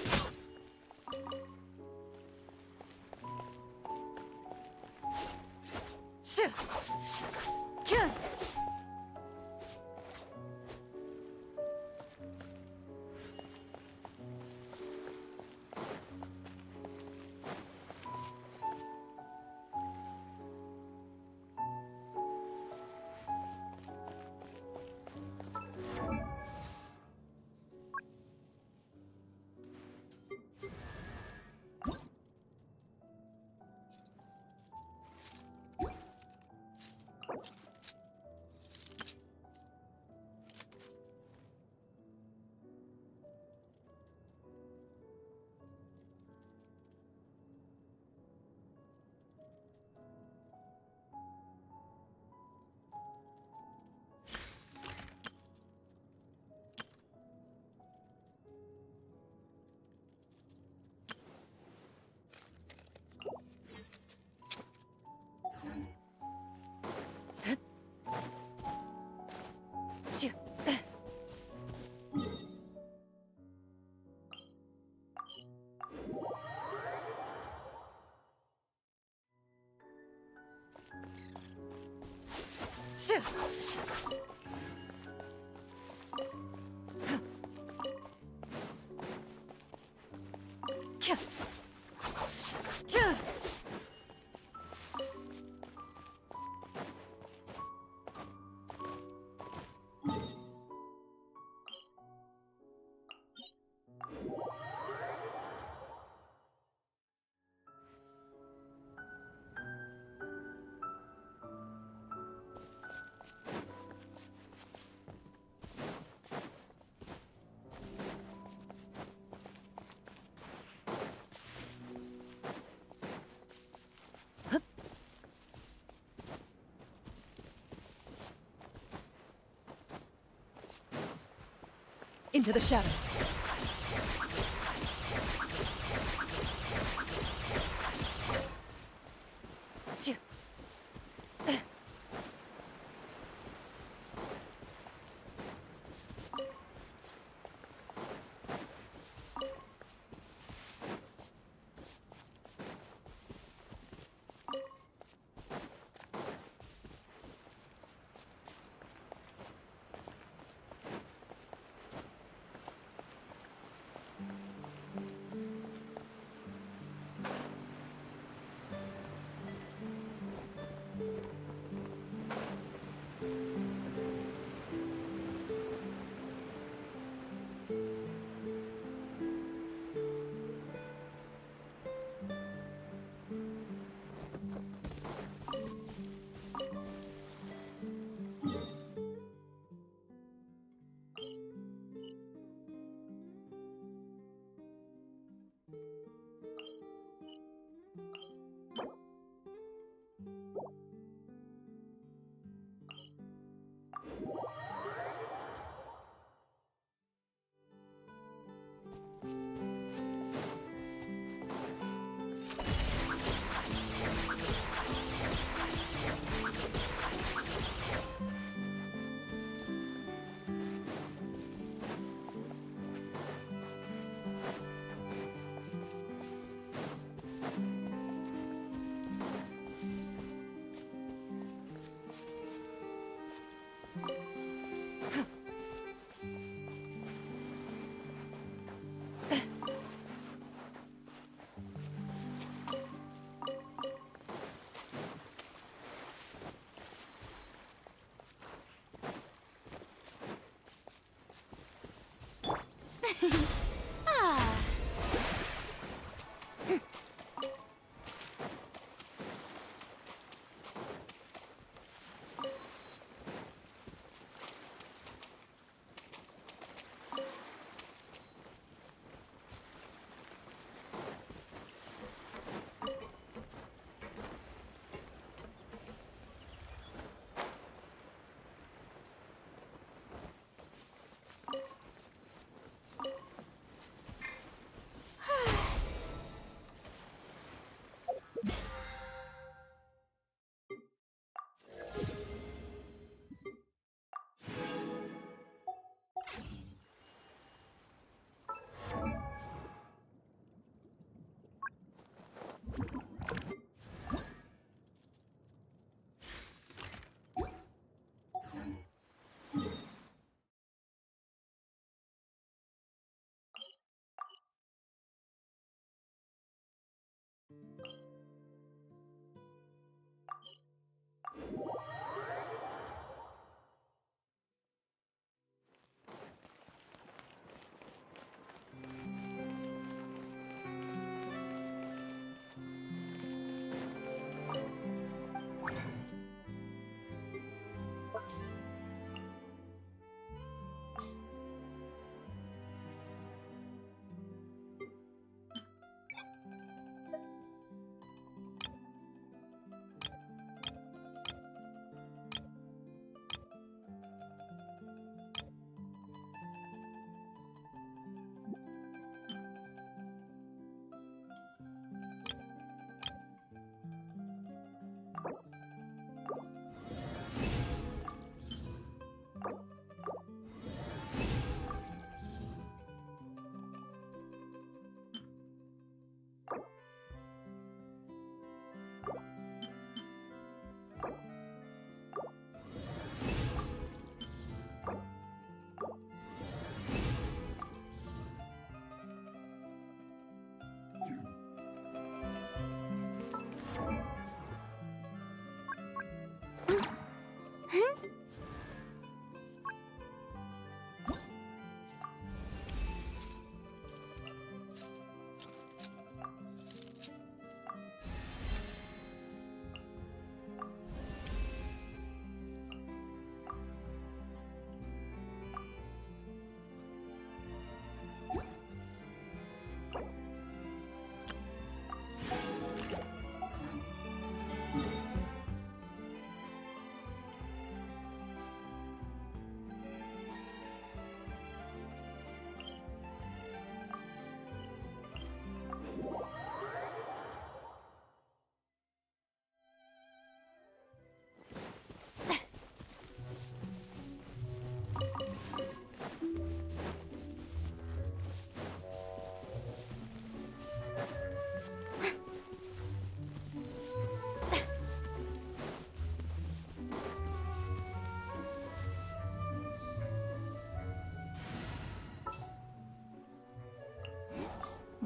C: Shoo. Shoo. Kia. Kia. Into the shadows. Shoo.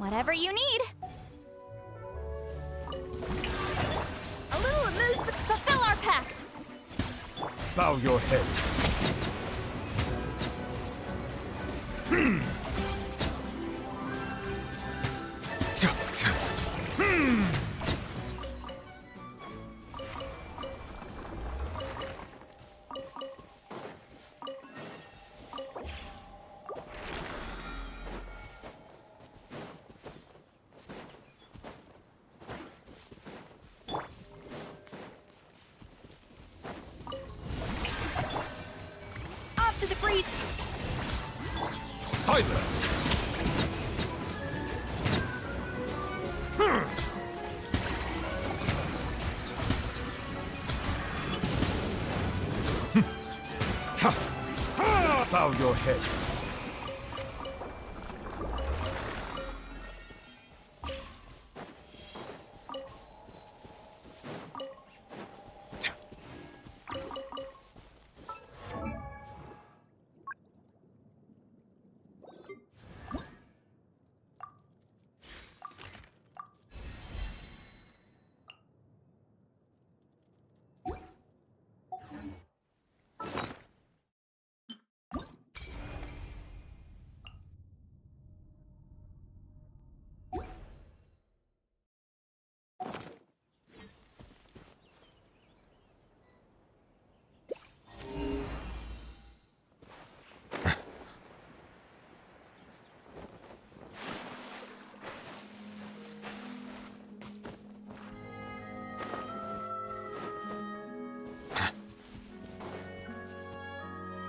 B: Whatever you need. A little amused to fulfill our pact.
G: Bow your head.
B: To the breach!
G: Silence! Bow your head.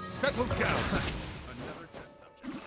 G: Settle down! Another test subject.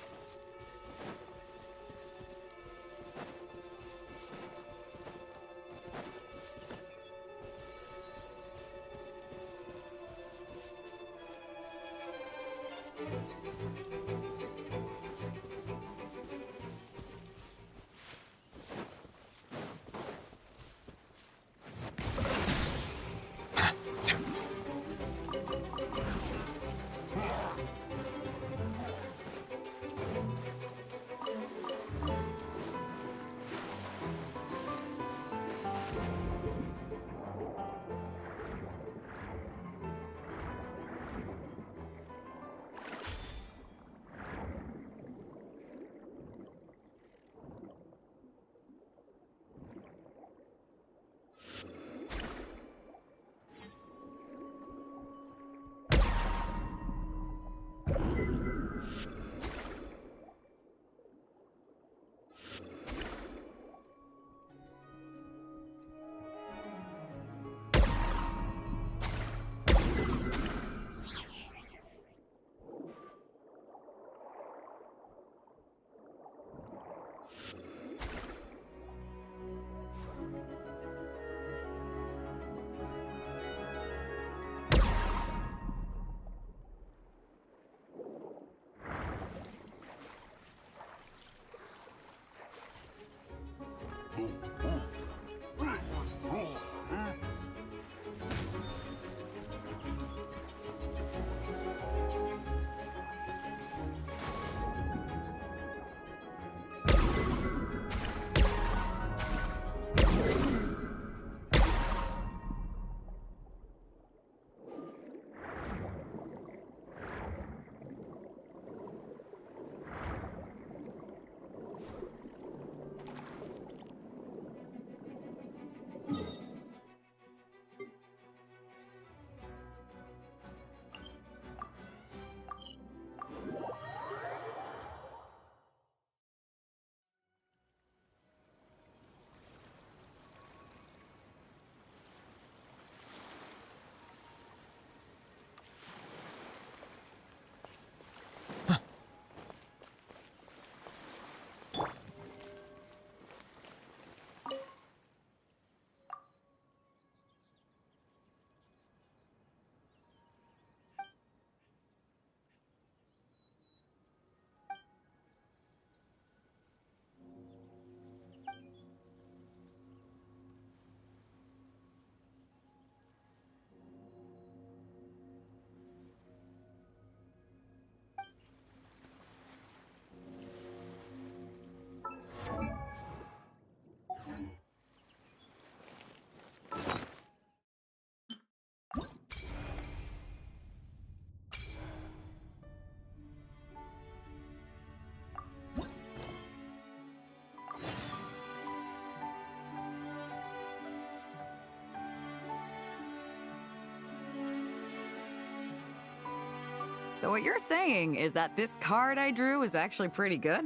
J: So what you're saying is that this card I drew is actually pretty good?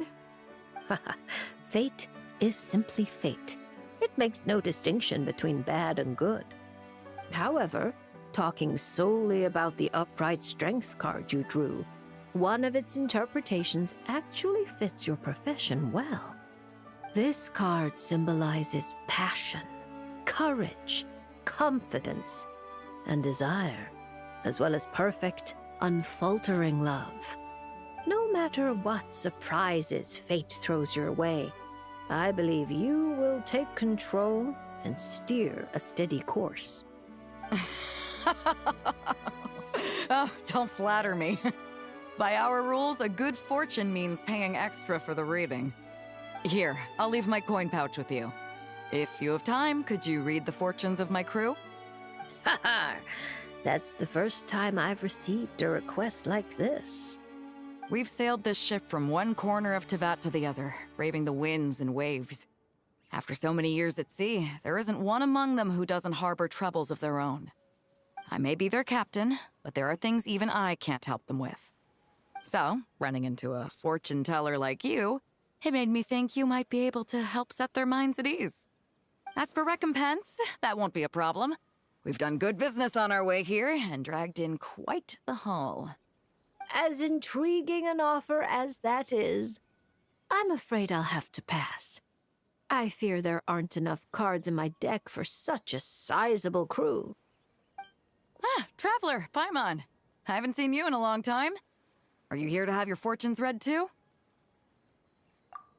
I: Fate is simply fate. It makes no distinction between bad and good. However, talking solely about the upright strength card you drew, one of its interpretations actually fits your profession well. This card symbolizes passion, courage, confidence, and desire, as well as perfect, unfaltering love. No matter what surprises fate throws your way, I believe you will take control and steer a steady course.
J: Oh, don't flatter me. By our rules, a good fortune means paying extra for the reading. Here, I'll leave my coin pouch with you. If you have time, could you read the fortunes of my crew?
I: Haha! That's the first time I've received a request like this.
J: We've sailed this ship from one corner of Tevat to the other, braving the winds and waves. After so many years at sea, there isn't one among them who doesn't harbor troubles of their own. I may be their captain, but there are things even I can't help them with. So, running into a fortune teller like you, it made me think you might be able to help set their minds at ease. As for recompense, that won't be a problem. We've done good business on our way here and dragged in quite the haul.
I: as intriguing an offer as that is, I'm afraid I'll have to pass. I fear there aren't enough cards in my deck for such a sizable crew.
J: Ah, Traveler, Paimon. I haven't seen you in a long time. Are you here to have your fortunes read too?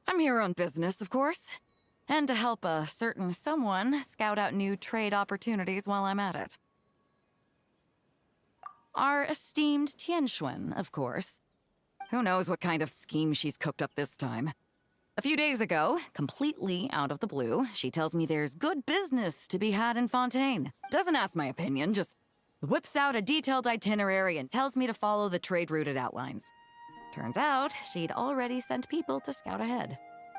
J: I'm here on business, of course. And to help a certain someone scout out new trade opportunities while I'm at it. Our esteemed Tianxuan, of course. Who knows what kind of scheme she's cooked up this time. A few days ago, completely out of the blue, she tells me there's good business to be had in Fontaine. Doesn't ask my opinion, just whips out a detailed itinerary and tells me to follow the trade route it outlines. Turns out, she'd already sent people to scout ahead.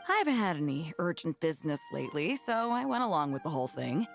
J: I haven't had any urgent business lately, so I went along with the whole thing.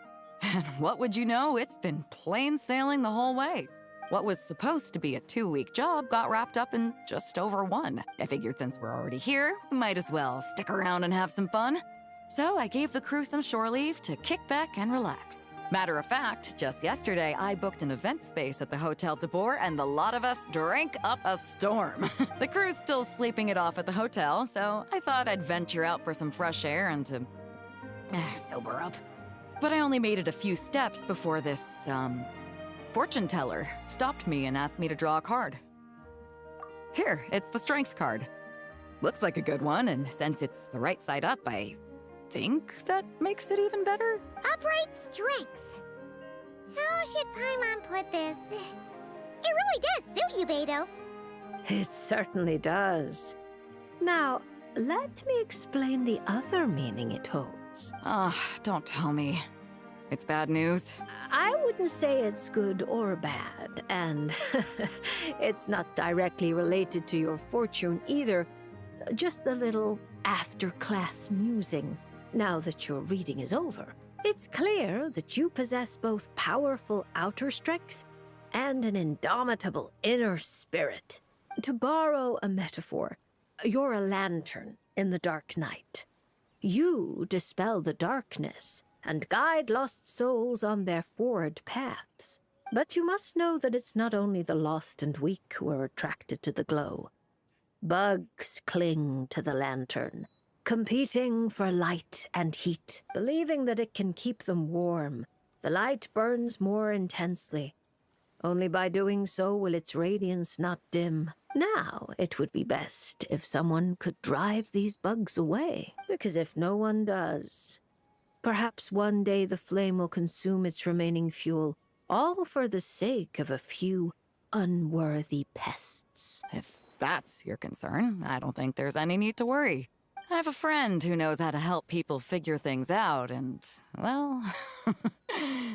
J: And what would you know, it's been plain sailing the whole way. What was supposed to be a 2-week job got wrapped up in just over 1. I figured since we're already here, we might as well stick around and have some fun. So I gave the crew some shore leave to kick back and relax. Matter of fact, just yesterday I booked an event space at the Hotel de Boer and the lot of us drank up a storm. The crew's still sleeping it off at the hotel, so I thought I'd venture out for some fresh air and to sober up. But I only made it a few steps before this, fortune teller stopped me and asked me to draw a card. Here, it's the strength card. Looks like a good one, and since it's the right side up, I think that makes it even better.
B: Upright strength. How should Paimon put this? It really does suit you, Beidou.
I: It certainly does. Now, let me explain the other meaning it holds.
J: Don't tell me. It's bad news.
I: I wouldn't say it's good or bad, and it's not directly related to your fortune either. Just a little after-class musing. Now that your reading is over, it's clear that you possess both powerful outer strength and an indomitable inner spirit. To borrow a metaphor, you're a lantern in the dark night. You dispel the darkness and guide lost souls on their forward paths. But you must know that it's not only the lost and weak who are attracted to the glow. Bugs cling to the lantern, competing for light and heat, believing that it can keep them warm. The light burns more intensely. Only by doing so will its radiance not dim. Now, it would be best if someone could drive these bugs away, because if no one does, perhaps one day the flame will consume its remaining fuel, all for the sake of a few unworthy pests.
J: If that's your concern, I don't think there's any need to worry. I have a friend who knows how to help people figure things out, and, well,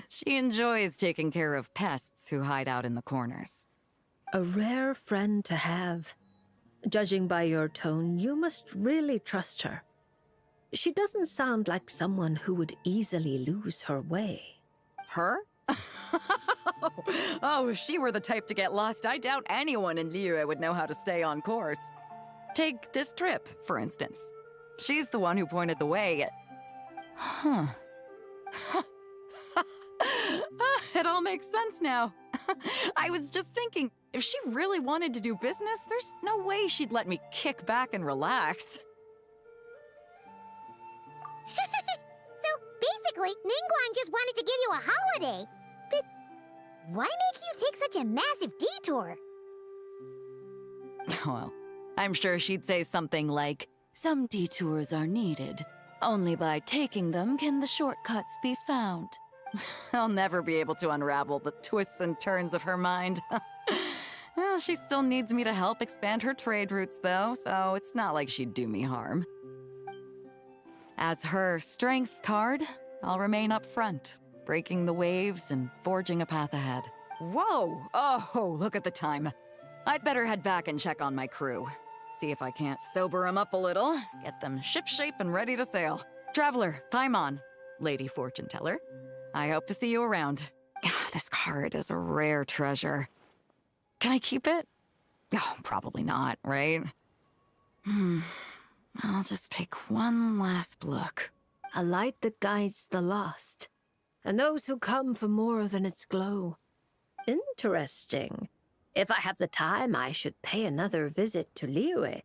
J: she enjoys taking care of pests who hide out in the corners.
I: A rare friend to have. Judging by your tone, you must really trust her. She doesn't sound like someone who would easily lose her way.
J: Her? Oh, if she were the type to get lost, I doubt anyone in Liyue would know how to stay on course. Take this trip, for instance. She's the one who pointed the way. Huh. It all makes sense now. I was just thinking, if she really wanted to do business, there's no way she'd let me kick back and relax.
B: So basically, Ningguang just wanted to give you a holiday. But why make you take such a massive detour?
J: Well, I'm sure she'd say something like, "Some detours are needed. Only by taking them can the shortcuts be found." I'll never be able to unravel the twists and turns of her mind. Well, she still needs me to help expand her trade routes, though, so it's not like she'd do me harm. As her strength card, I'll remain up front, breaking the waves and forging a path ahead. Whoa! Oh, look at the time. I'd better head back and check on my crew. See if I can't sober them up a little, get them shipshape and ready to sail. Traveler, Paimon, Lady Fortune Teller, I hope to see you around. This card is a rare treasure. Can I keep it? Oh, probably not, right? I'll just take one last look.
I: A light that guides the lost, and those who come for more than its glow. Interesting. If I have the time, I should pay another visit to Liyue.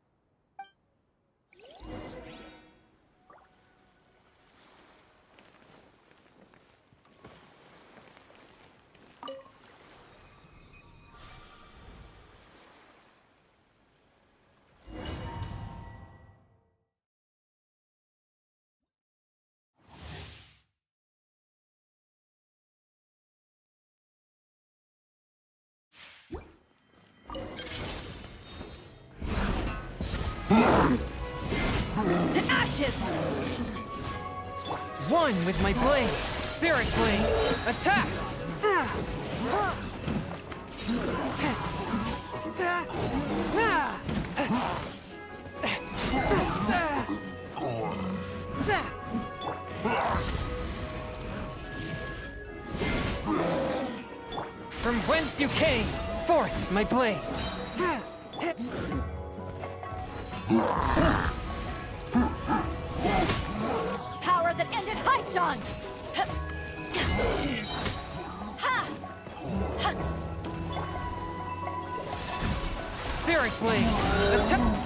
J: To ashes!
L: One with my blade. Spirit blade. Attack! From whence you came, forth my blade.
B: Power that ended Haishan!
L: Spirit blade. Attack!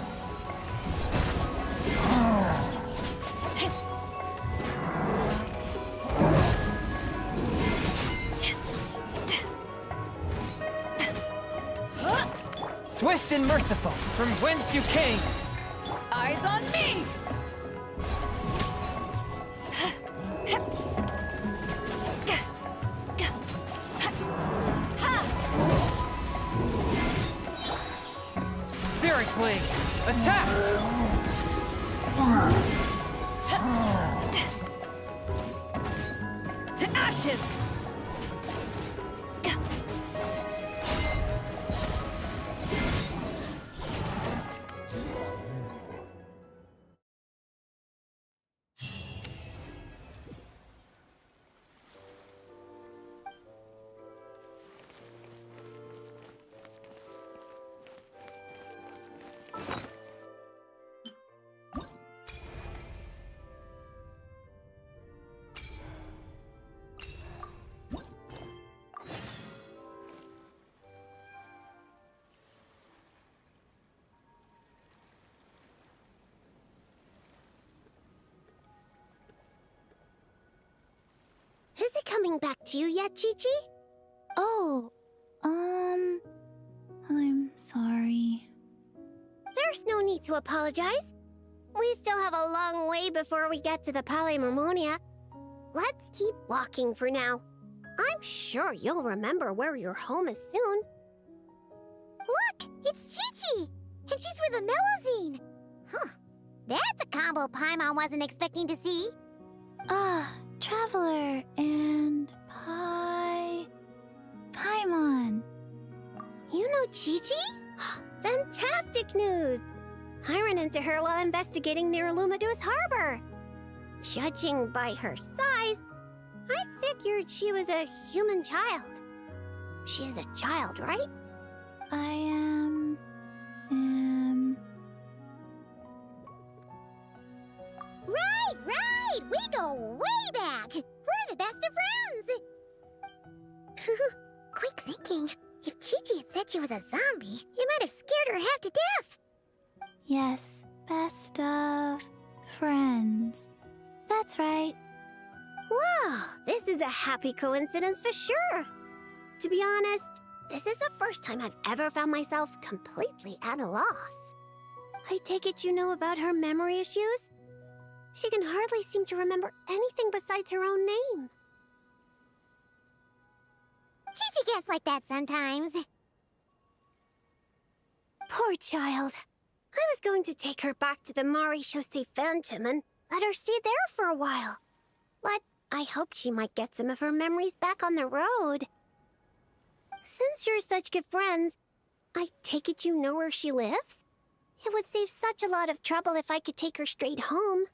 L: Swift and merciful, from whence you came.
J: Eyes on me!
L: Spirit blade. Attack!
J: To ashes!
B: Is it coming back to you yet, Chi-Chi?
A: Oh, I'm sorry.
B: There's no need to apologize. We still have a long way before we get to the Palais Mermonia. Let's keep walking for now. I'm sure you'll remember where your home is soon. Look, it's Chi-Chi! And she's with the Melusine! Huh. That's a combo Paimon wasn't expecting to see.
A: Traveler and Paimon.
B: You know Chi-Chi? Fantastic news! I ran into her while investigating near Lumadus Harbor. Judging by her size, I figured she was a human child. She is a child, right?
A: I am...
B: Right! We go way back! We're the best of friends! Quick thinking. If Chi-Chi had said she was a zombie, it might have scared her half to death.
A: Yes, best of friends. That's right.
B: Wow, this is a happy coincidence for sure. To be honest, this is the first time I've ever found myself completely at a loss. I take it you know about her memory issues? She can hardly seem to remember anything besides her own name. Chi-Chi gets like that sometimes. Poor child. I was going to take her back to the Marechaussee Phantom and let her stay there for a while. But I hoped she might get some of her memories back on the road. Since you're such good friends, I take it you know where she lives? It would save such a lot of trouble if I could take her straight home.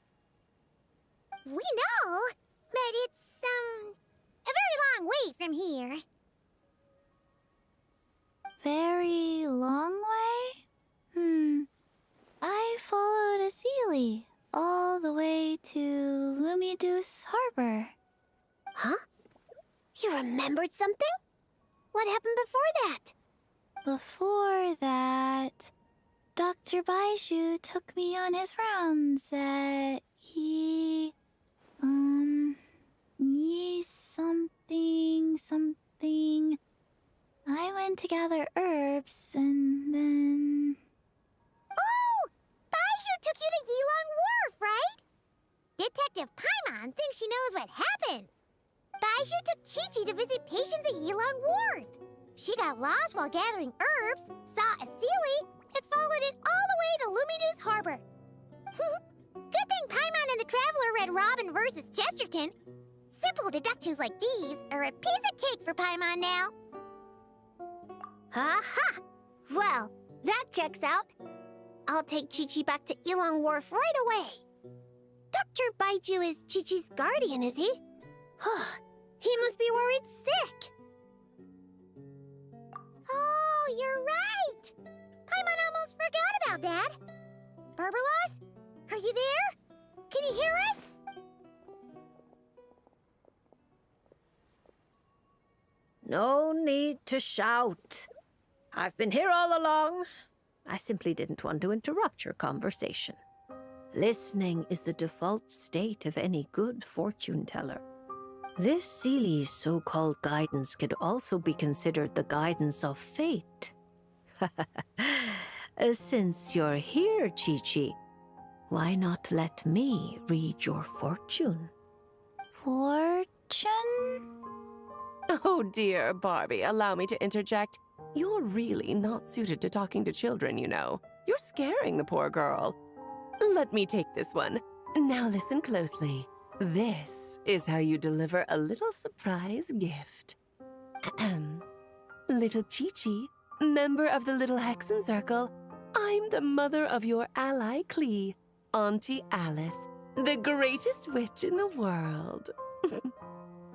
B: We know, but it's, a very long way from here.
A: Very long way? I followed Asili all the way to Lumadus Harbor.
B: Huh? You remembered something? What happened before that?
A: before that, Dr. Baiju took me on his rounds at something. I went to gather herbs and then...
B: Oh! Baiju took you to Yilong Wharf, right? Detective Paimon thinks she knows what happened. Baiju took Chi-Chi to visit patients at Yilong Wharf. She got lost while gathering herbs, saw a Sealy, and followed it all the way to Lumidu's Harbor. Good thing Paimon and the Traveler read Robin versus Chesterton. Simple deductions like these are a piece of cake for Paimon now. Aha! Well, that checks out. I'll take Chi-Chi back to Yilong Wharf right away. Dr. Baiju is Chi-Chi's guardian, is he? He must be worried sick. Oh, you're right. Paimon almost forgot about that. Berbelos, are you there? Can you hear us?
I: No need to shout. I've been here all along. I simply didn't want to interrupt your conversation. Listening is the default state of any good fortune teller. This Seely's so-called guidance could also be considered the guidance of fate. Since you're here, Chi-Chi, why not let me read your fortune?
A: Fortune?
C: Oh dear, Barbie, allow me to interject. You're really not suited to talking to children, you know. You're scaring the poor girl. Let me take this one. Now listen closely. This is how you deliver a little surprise gift. Ahem. Little Chi-Chi, member of the Little Hexen Circle, I'm the mother of your ally Klee, Auntie Alice, the greatest witch in the world.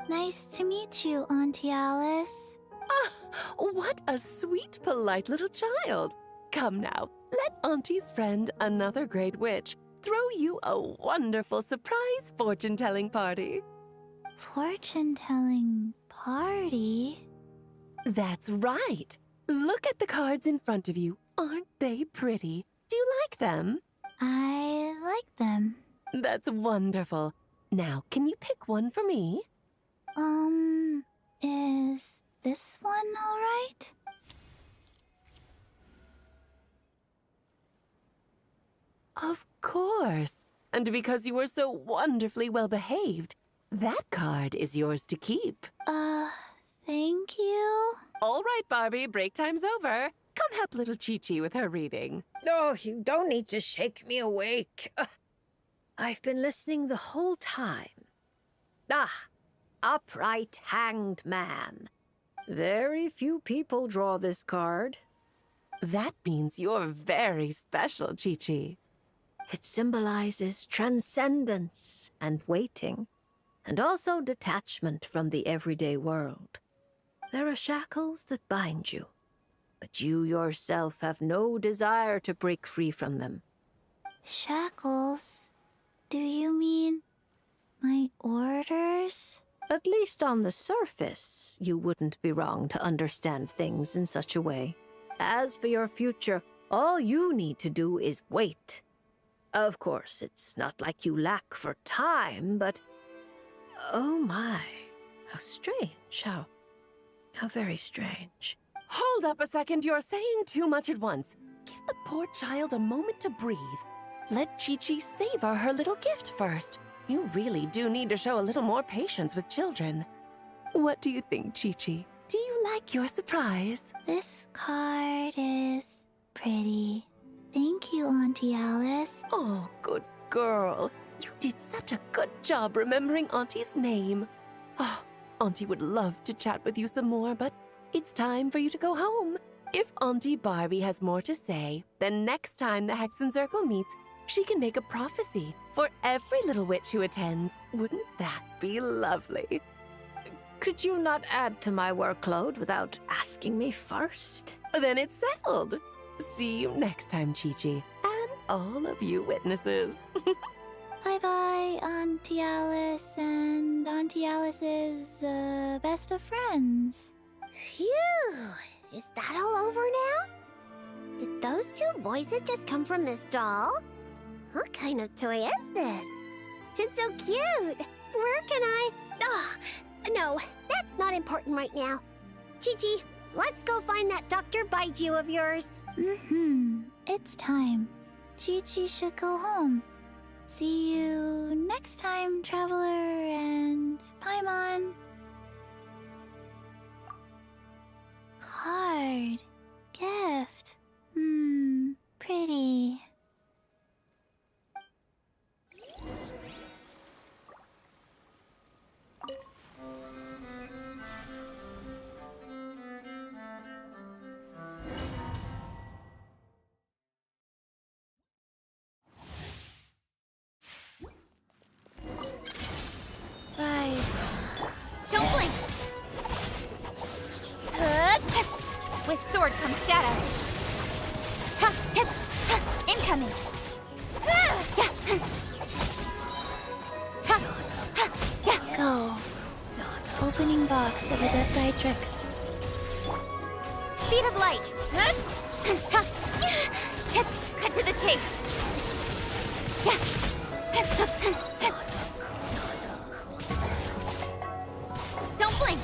A: Nice to meet you, Auntie Alice.
C: Ah, what a sweet, polite little child. Come now, let Auntie's friend, another great witch, throw you a wonderful surprise fortune-telling party.
A: Fortune-telling party?
C: That's right. Look at the cards in front of you. Aren't they pretty? Do you like them?
A: I like them.
C: That's wonderful. Now, can you pick one for me?
A: Is this one all right?
C: Of course. And because you were so wonderfully well behaved, that card is yours to keep.
A: Thank you.
C: All right, Barbie, break time's over. Come help little Chi-Chi with her reading.
I: Oh, you don't need to shake me awake. I've been listening the whole time. Upright hanged man. Very few people draw this card.
C: That means you're very special, Chi-Chi.
I: It symbolizes transcendence and waiting, and also detachment from the everyday world. There are shackles that bind you, but you yourself have no desire to break free from them.
A: Shackles? Do you mean my orders?
I: At least on the surface, you wouldn't be wrong to understand things in such a way. As for your future, all you need to do is wait. Of course, it's not like you lack for time, but... Oh my, how strange, how very strange.
C: Hold up a second, you're saying too much at once. Give the poor child a moment to breathe. Let Chi-Chi savor her little gift first. You really do need to show a little more patience with children. What do you think, Chi-Chi? Do you like your surprise?
A: This card is pretty. Thank you, Auntie Alice.
C: Oh, good girl. You did such a good job remembering Auntie's name. Oh, Auntie would love to chat with you some more, but it's time for you to go home. If Auntie Barbie has more to say, then next time the Hexen Circle meets, she can make a prophecy for every little witch who attends. Wouldn't that be lovely?
I: Could you not add to my workload without asking me first?
C: Then it's settled. See you next time, Chi-Chi, and all of you witnesses.
A: Bye-bye, Auntie Alice and Auntie Alice's best of friends.
B: Phew! Is that all over now? Did those two voices just come from this doll? What kind of toy is this? It's so cute! Where can I... Oh, no, that's not important right now. Chi-Chi, let's go find that Dr. Baiju of yours.
A: It's time. Chi-Chi should go home. See you next time, Traveler and Paimon. Card. Gift. Pretty. Rise.
B: Don't blink!
A: With sword comes shadow. Incoming. Go. Opening box of Adepti-Trix.
B: Speed of light! Cut to the chase! Don't blink!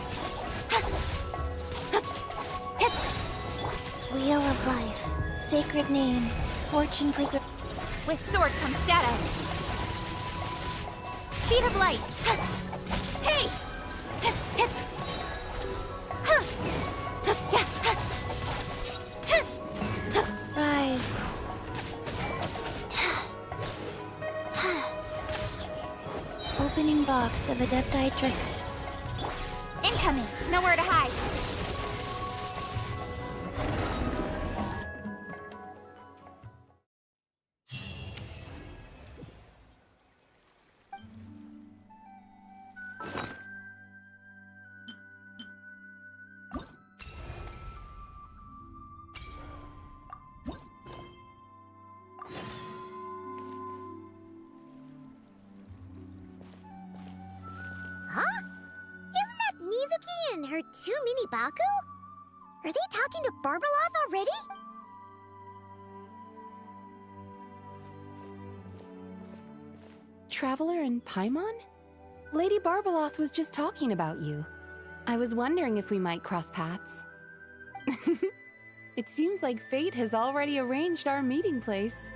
A: Wheel of Life. Sacred name. Fortune preserve.
B: With sword comes shadow. Speed of light! Hey!
A: Rise. Opening box of Adepti-Trix.
B: Incoming! Nowhere to hide! Huh? Isn't that Mizuki and her two mini Baku? Are they talking to Barbeloth already?
M: Traveler and Paimon? Lady Barbeloth was just talking about you. I was wondering if we might cross paths. It seems like fate has already arranged our meeting place.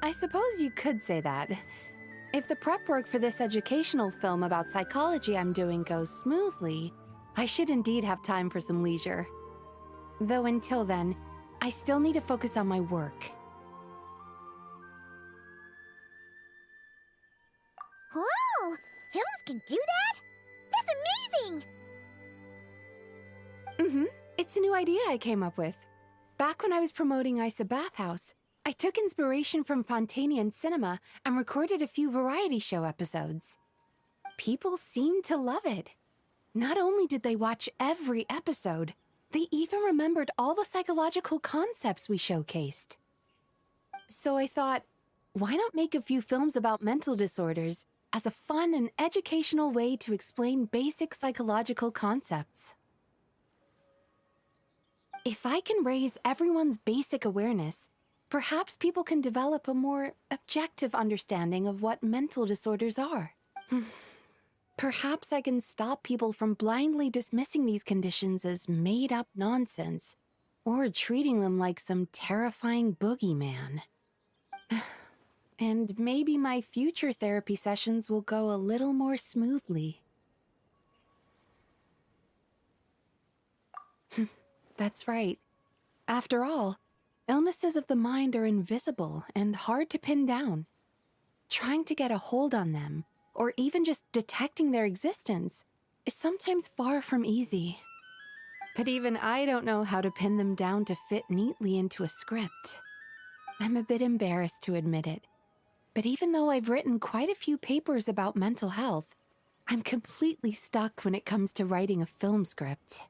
M: I suppose you could say that. If the prep work for this educational film about psychology I'm doing goes smoothly, I should indeed have time for some leisure. Though until then, I still need to focus on my work.
B: Whoa! Films can do that? That's amazing!
M: It's a new idea I came up with. Back when I was promoting Isa Bathhouse, I took inspiration from Fontanian cinema and recorded a few variety show episodes. People seemed to love it. Not only did they watch every episode, they even remembered all the psychological concepts we showcased. So I thought, why not make a few films about mental disorders as a fun and educational way to explain basic psychological concepts? If I can raise everyone's basic awareness, perhaps people can develop a more objective understanding of what mental disorders are. Perhaps I can stop people from blindly dismissing these conditions as made-up nonsense, or treating them like some terrifying boogeyman. And maybe my future therapy sessions will go a little more smoothly. That's right. After all, illnesses of the mind are invisible and hard to pin down. Trying to get a hold on them, or even just detecting their existence, is sometimes far from easy. But even I don't know how to pin them down to fit neatly into a script. I'm a bit embarrassed to admit it, but even though I've written quite a few papers about mental health, I'm completely stuck when it comes to writing a film script.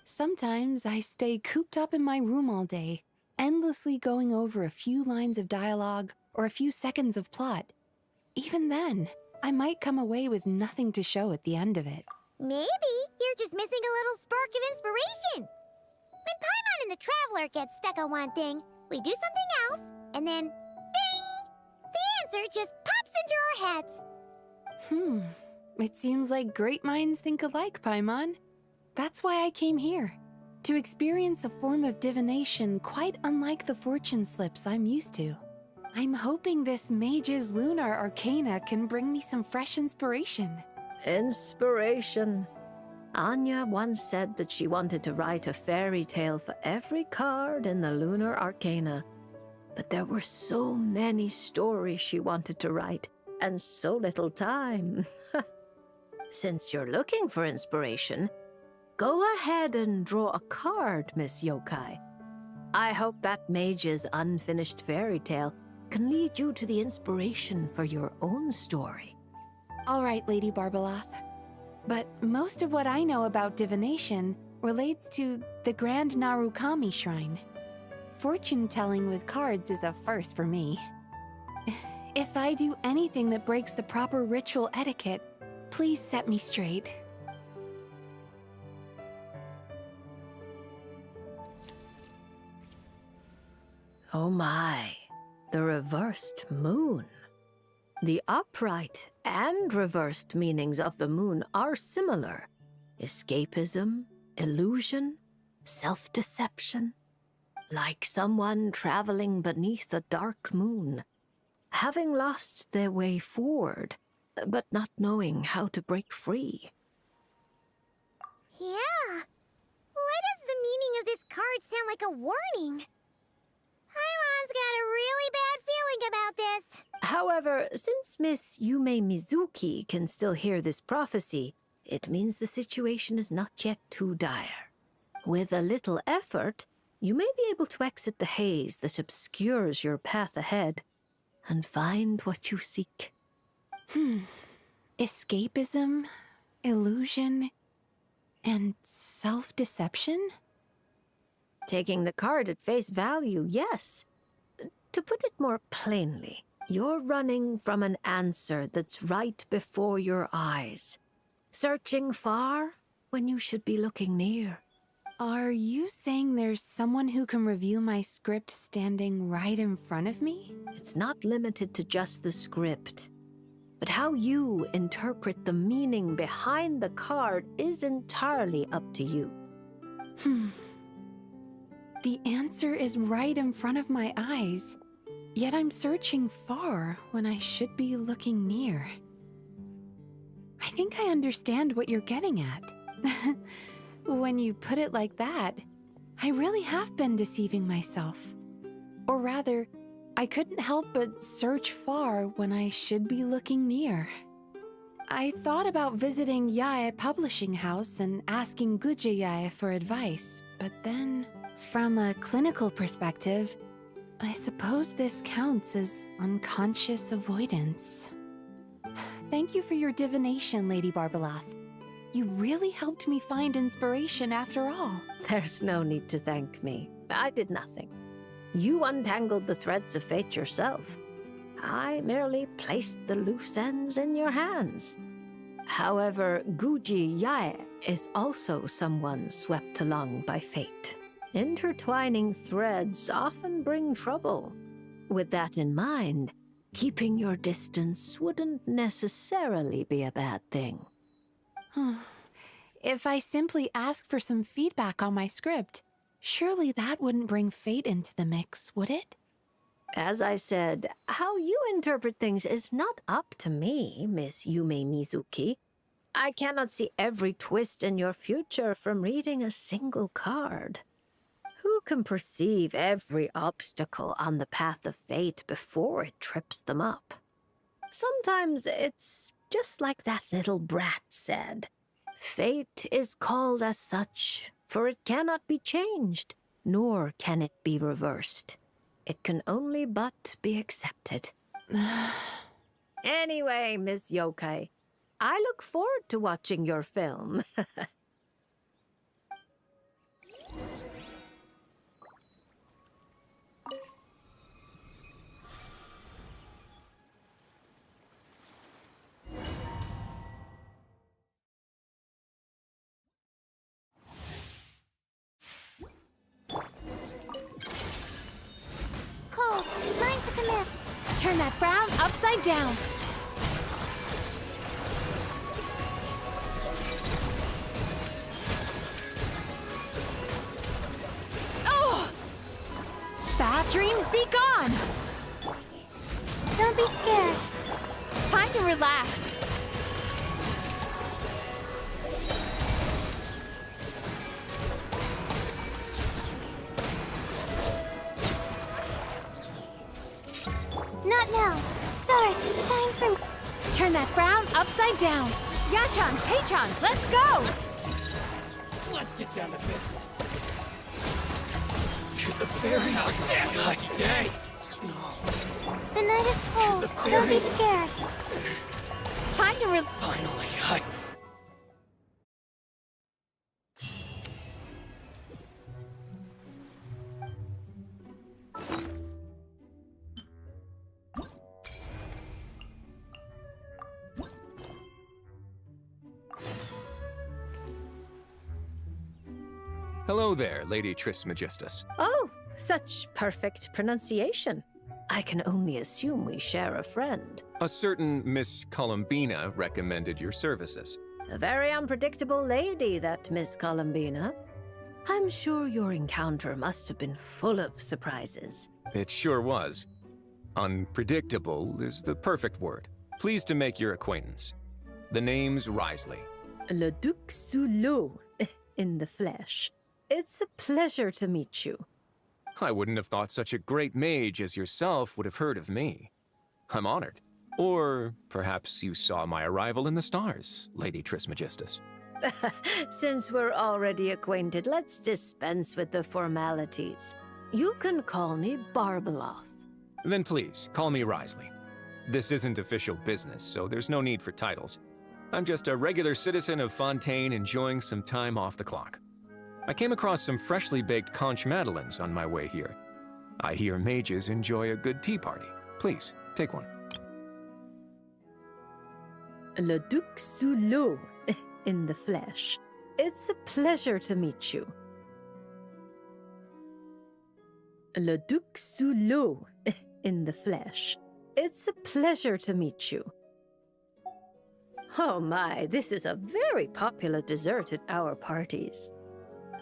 M: Sometimes I stay cooped up in my room all day, endlessly going over a few lines of dialogue or a few seconds of plot. Even then, I might come away with nothing to show at the end of it.
B: Maybe you're just missing a little spark of inspiration. When Paimon and the Traveler get stuck on one thing, we do something else, and then, ding! The answer just pops into our heads.
M: It seems like great minds think alike, Paimon. That's why I came here. To experience a form of divination quite unlike the fortune slips I'm used to. I'm hoping this mage's lunar arcana can bring me some fresh inspiration.
I: Inspiration. Anya once said that she wanted to write a fairy tale for every card in the lunar arcana. But there were so many stories she wanted to write, and so little time. Since you're looking for inspiration, go ahead and draw a card, Miss Yokai. I hope that mage's unfinished fairy tale can lead you to the inspiration for your own story.
M: All right, Lady Barbalath. But most of what I know about divination relates to the Grand Narukami Shrine. Fortune-telling with cards is a first for me. If I do anything that breaks the proper ritual etiquette, please set me straight.
I: Oh my, the reversed moon. The upright and reversed meanings of the moon are similar. Escapism, illusion, self-deception. Like someone traveling beneath a dark moon, having lost their way forward, but not knowing how to break free.
B: Yeah. Why does the meaning of this card sound like a warning? Paimon's got a really bad feeling about this.
I: However, since Miss Yume Mizuki can still hear this prophecy, it means the situation is not yet too dire. With a little effort, you may be able to exit the haze that obscures your path ahead and find what you seek.
M: Escapism, illusion, and self-deception?
I: Taking the card at face value, yes. To put it more plainly, you're running from an answer that's right before your eyes. Searching far when you should be looking near.
M: Are you saying there's someone who can review my script standing right in front of me?
I: It's not limited to just the script, but how you interpret the meaning behind the card is entirely up to you.
M: The answer is right in front of my eyes, yet I'm searching far when I should be looking near. I think I understand what you're getting at. When you put it like that, I really have been deceiving myself. Or rather, I couldn't help but search far when I should be looking near. I thought about visiting Yae Publishing House and asking Guja Yae for advice, but then, from a clinical perspective, I suppose this counts as unconscious avoidance. Thank you for your divination, Lady Barbalath. You really helped me find inspiration after all.
I: There's no need to thank me. I did nothing. You untangled the threads of fate yourself. I merely placed the loose ends in your hands. However, Guji Yae is also someone swept along by fate. Intertwining threads often bring trouble. With that in mind, keeping your distance wouldn't necessarily be a bad thing.
M: If I simply ask for some feedback on my script, surely that wouldn't bring fate into the mix, would it?
I: As I said, how you interpret things is not up to me, Miss Yume Mizuki. I cannot see every twist in your future from reading a single card. Who can perceive every obstacle on the path of fate before it trips them up? Sometimes it's just like that little brat said. Fate is called as such, for it cannot be changed, nor can it be reversed. It can only but be accepted. Anyway, Miss Yokai, I look forward to watching your film.
B: myth.
A: Turn that frown upside down. Oh! Bad dreams be gone.
B: Don't be scared.
A: Time to relax.
B: Not now. Stars, shine from...
A: Turn that frown upside down. Yachan, Taechan, let's go!
L: Let's get down to business. To the very lucky day.
B: The night is cold. Don't be scared.
A: Time to
L: Finally,
N: Hello there, Lady Trismegistus.
I: Oh, such perfect pronunciation. I can only assume we share a friend.
N: A certain Miss Columbina recommended your services.
I: A very unpredictable lady, that Miss Columbina. I'm sure your encounter must have been full of surprises.
N: It sure was. Unpredictable is the perfect word. Pleased to make your acquaintance. The name's Wriothesley.
I: Le Duc Sulot, in the flesh. It's a pleasure to meet you.
N: I wouldn't have thought such a great mage as yourself would have heard of me. I'm honored. Or perhaps you saw my arrival in the stars, Lady Trismegistus.
I: Since we're already acquainted, let's dispense with the formalities. You can call me Barbeloth.
N: Then please, call me Wriothesley. This isn't official business, so there's no need for titles. I'm just a regular citizen of Fontaine enjoying some time off the clock. I came across some freshly baked conch madeleines on my way here. I hear mages enjoy a good tea party. Please, take one.
I: Le Duc Sulot, in the flesh. It's a pleasure to meet you. Le Duc Sulot, in the flesh. It's a pleasure to meet you. Oh my, this is a very popular dessert at our parties.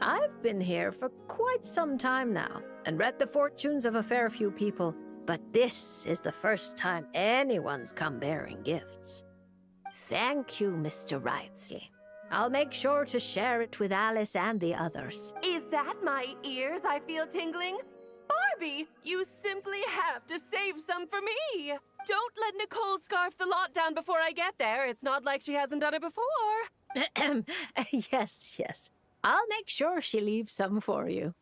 I: I've been here for quite some time now, and read the fortunes of a fair few people, but this is the first time anyone's come bearing gifts. Thank you, Mr. Wriothesley. I'll make sure to share it with Alice and the others.
C: Is that my ears I feel tingling? Barbie, you simply have to save some for me. Don't let Nicole scarf the lot down before I get there. It's not like she hasn't done it before.
I: Yes. I'll make sure she leaves some for you.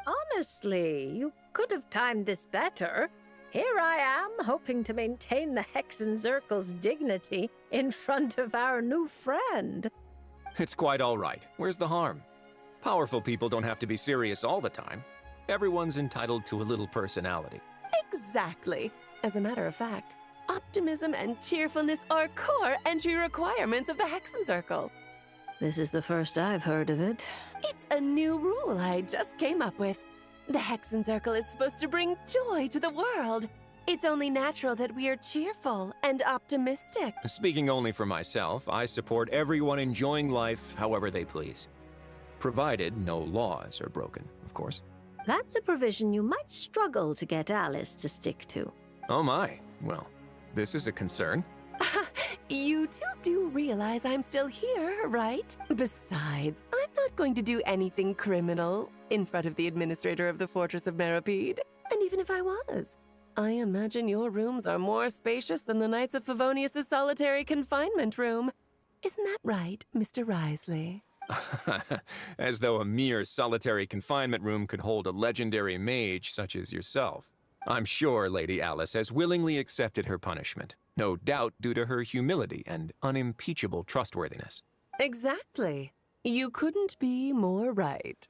I: Honestly, you could have timed this better. Here I am, hoping to maintain the Hexenzirkel's dignity in front of our new friend.
N: It's quite all right. Where's the harm? Powerful people don't have to be serious all the time. Everyone's entitled to a little personality.
C: Exactly. As a matter of fact, optimism and cheerfulness are core entry requirements of the Hexenzirkel.
I: This is the first I've heard of it.
C: It's a new rule I just came up with. The Hexenzirkel is supposed to bring joy to the world. It's only natural that we are cheerful and optimistic.
N: Speaking only for myself, I support everyone enjoying life however they please. Provided no laws are broken, of course.
I: That's a provision you might struggle to get Alice to stick to.
N: Oh my. Well, this is a concern.
C: You two do realize I'm still here, right? Besides, I'm not going to do anything criminal in front of the administrator of the Fortress of Meripede. And even if I was, I imagine your rooms are more spacious than the Knights of Favonius' solitary confinement room. Isn't that right, Mr. Wriothesley?
N: As though a mere solitary confinement room could hold a legendary mage such as yourself. I'm sure Lady Alice has willingly accepted her punishment, no doubt due to her humility and unimpeachable trustworthiness.
C: Exactly. You couldn't be more right.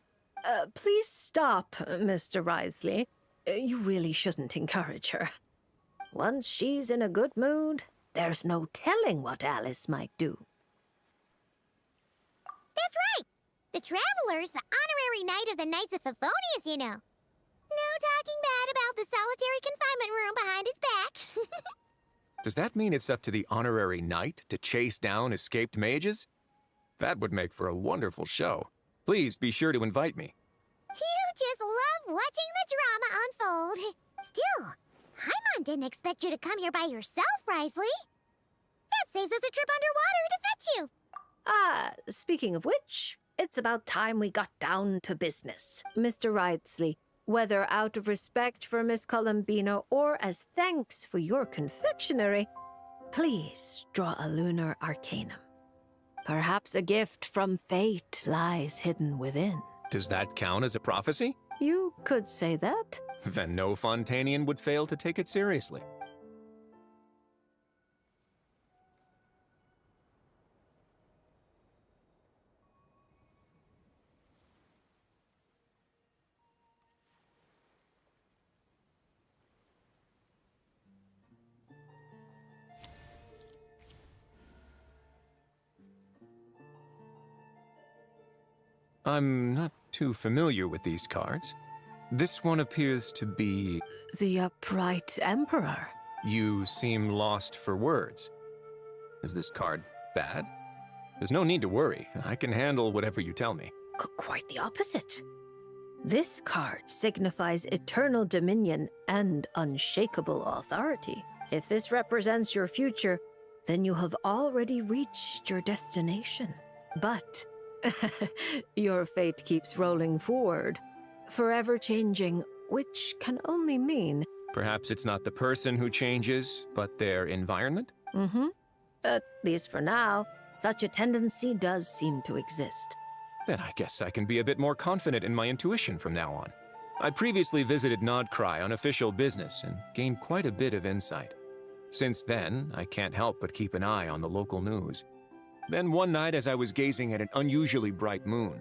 I: Please stop, Mr. Wriothesley. You really shouldn't encourage her. Once she's in a good mood, there's no telling what Alice might do.
B: That's right. The Traveler's the honorary knight of the Knights of Favonius, you know. No talking bad about the the solitary confinement room behind his back.
N: Does that mean it's up to the honorary knight to chase down escaped mages? That would make for a wonderful show. Please be sure to invite me.
B: You just love watching the drama unfold. Still, Paimon didn't expect you to come here by yourself, Wriothesley. That saves us a trip underwater to fetch you.
I: Ah, speaking of which, it's about time we got down to business. Mr. Wriothesley, whether out of respect for Miss Columbina or as thanks for your confectionery, please draw a lunar arcanum. Perhaps a gift from fate lies hidden within.
N: Does that count as a prophecy?
I: You could say that.
N: Then no Fontanian would fail to take it seriously. I'm not too familiar with these cards. This one appears to be...
I: The Upright Emperor.
N: You seem lost for words. Is this card bad? There's no need to worry. I can handle whatever you tell me.
I: Quite the opposite. This card signifies eternal dominion and unshakable authority. If this represents your future, then you have already reached your destination. But your fate keeps rolling forward, forever changing, which can only mean...
N: Perhaps it's not the person who changes, but their environment?
I: Mm-hmm. At least for now, such a tendency does seem to exist.
N: Then I guess I can be a bit more confident in my intuition from now on. I previously visited Nodcry on official business and gained quite a bit of insight. Since then, I can't help but keep an eye on the local news. Then one night, as I was gazing at an unusually bright moon,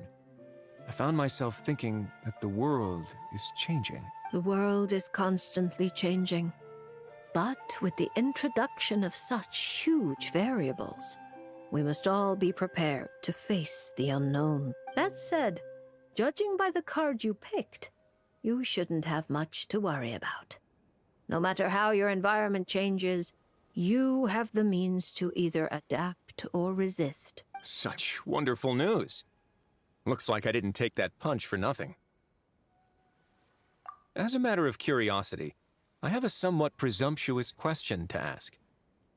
N: I found myself thinking that the world is changing.
I: The world is constantly changing. But with the introduction of such huge variables, we must all be prepared to face the unknown. That said, judging by the card you picked, you shouldn't have much to worry about. No matter how your environment changes, you have the means to either adapt or resist.
N: Such wonderful news. Looks like I didn't take that punch for nothing. As a matter of curiosity, I have a somewhat presumptuous question to ask.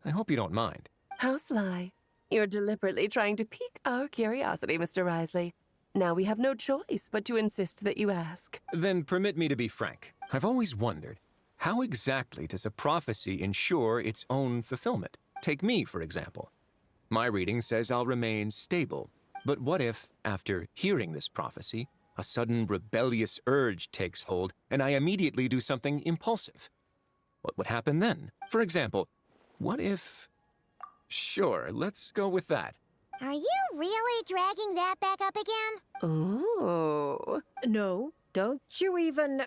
N: I hope you don't mind.
O: How sly. You're deliberately trying to pique our curiosity, Mr. Wriothesley. Now we have no choice but to insist that you ask.
N: Then permit me to be frank. I've always wondered, how exactly does a prophecy ensure its own fulfillment? Take me, for example. My reading says I'll remain stable. But what if, after hearing this prophecy, a sudden rebellious urge takes hold and I immediately do something impulsive? What would happen then? For example, what if... Sure, let's go with that.
B: Are you really dragging that back up again?
O: Oh.
I: No, don't you even...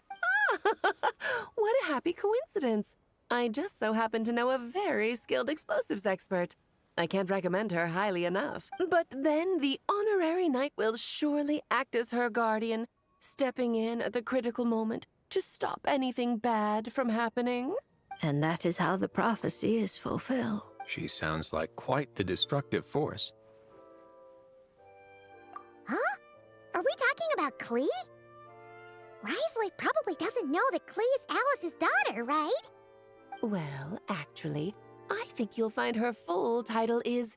O: What a happy coincidence. I just so happen to know a very skilled explosives expert. I can't recommend her highly enough. But then the honorary knight will surely act as her guardian, stepping in at the critical moment to stop anything bad from happening.
I: And that is how the prophecy is fulfilled.
N: She sounds like quite the destructive force.
B: Huh? Are we talking about Klee? Wriothesley probably doesn't know that Klee is Alice's daughter, right?
O: Well, actually, I think you'll find her full title is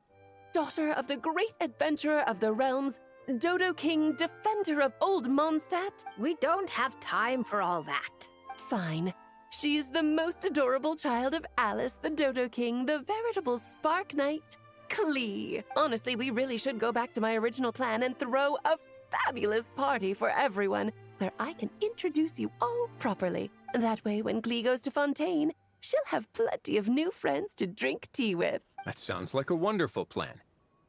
O: Daughter of the Great Adventurer of the Realms, Dodo King, Defender of Old Mondstadt.
I: We don't have time for all that.
O: Fine. She's the most adorable child of Alice, the Dodo King, the veritable Spark Knight, Klee. Honestly, we really should go back to my original plan and throw a fabulous party for everyone, where I can introduce you all properly. That way, when Klee goes to Fontaine, she'll have plenty of new friends to drink tea with.
N: That sounds like a wonderful plan.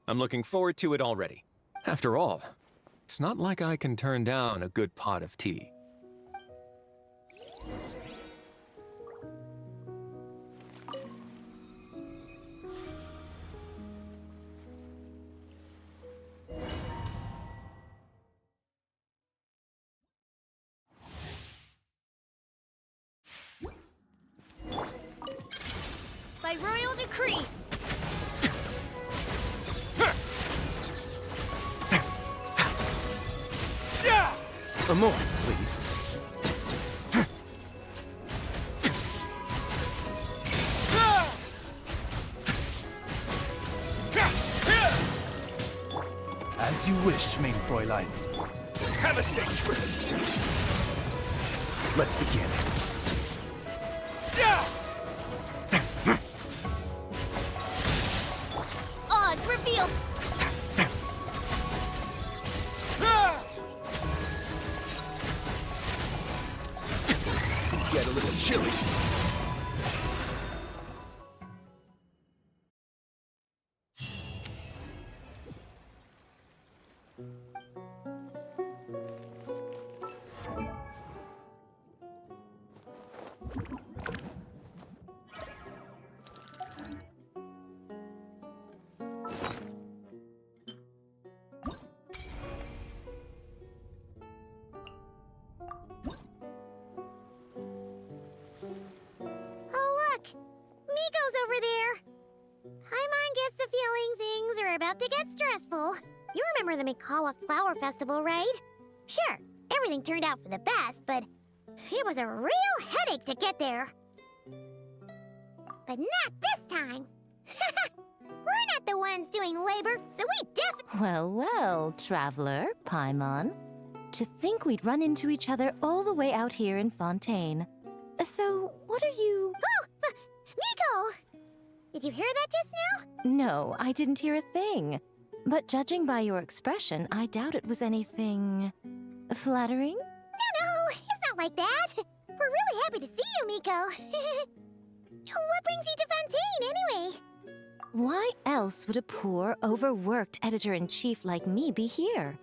N: I'm looking forward to it already. After all, it's not like I can turn down a good pot of tea.
B: creep!
N: More, please.
L: As you wish, mein Fräulein.
G: Have a safe trip.
L: Let's begin.
B: Odds revealed!
G: Get a little chilly.
B: Oh, look! Miko's over there! Paimon gets the feeling things are about to get stressful. You remember the Mikawa Flower Festival, right? Sure, everything turned out for the best, but it was a real headache to get there. But not this time! We're not the ones doing labor, so we definitely—
P: Well, well, traveler, Paimon. To think we'd run into each other all the way out here in Fontaine. So, what are you—
B: Oh! Miko! Did you hear that just now?
P: No, I didn't hear a thing. But judging by your expression, I doubt it was anything flattering?
B: No, it's not like that. We're really happy to see you, Miko. What brings you to Fontaine, anyway?
P: Why else would a poor, overworked editor-in-chief like me be here?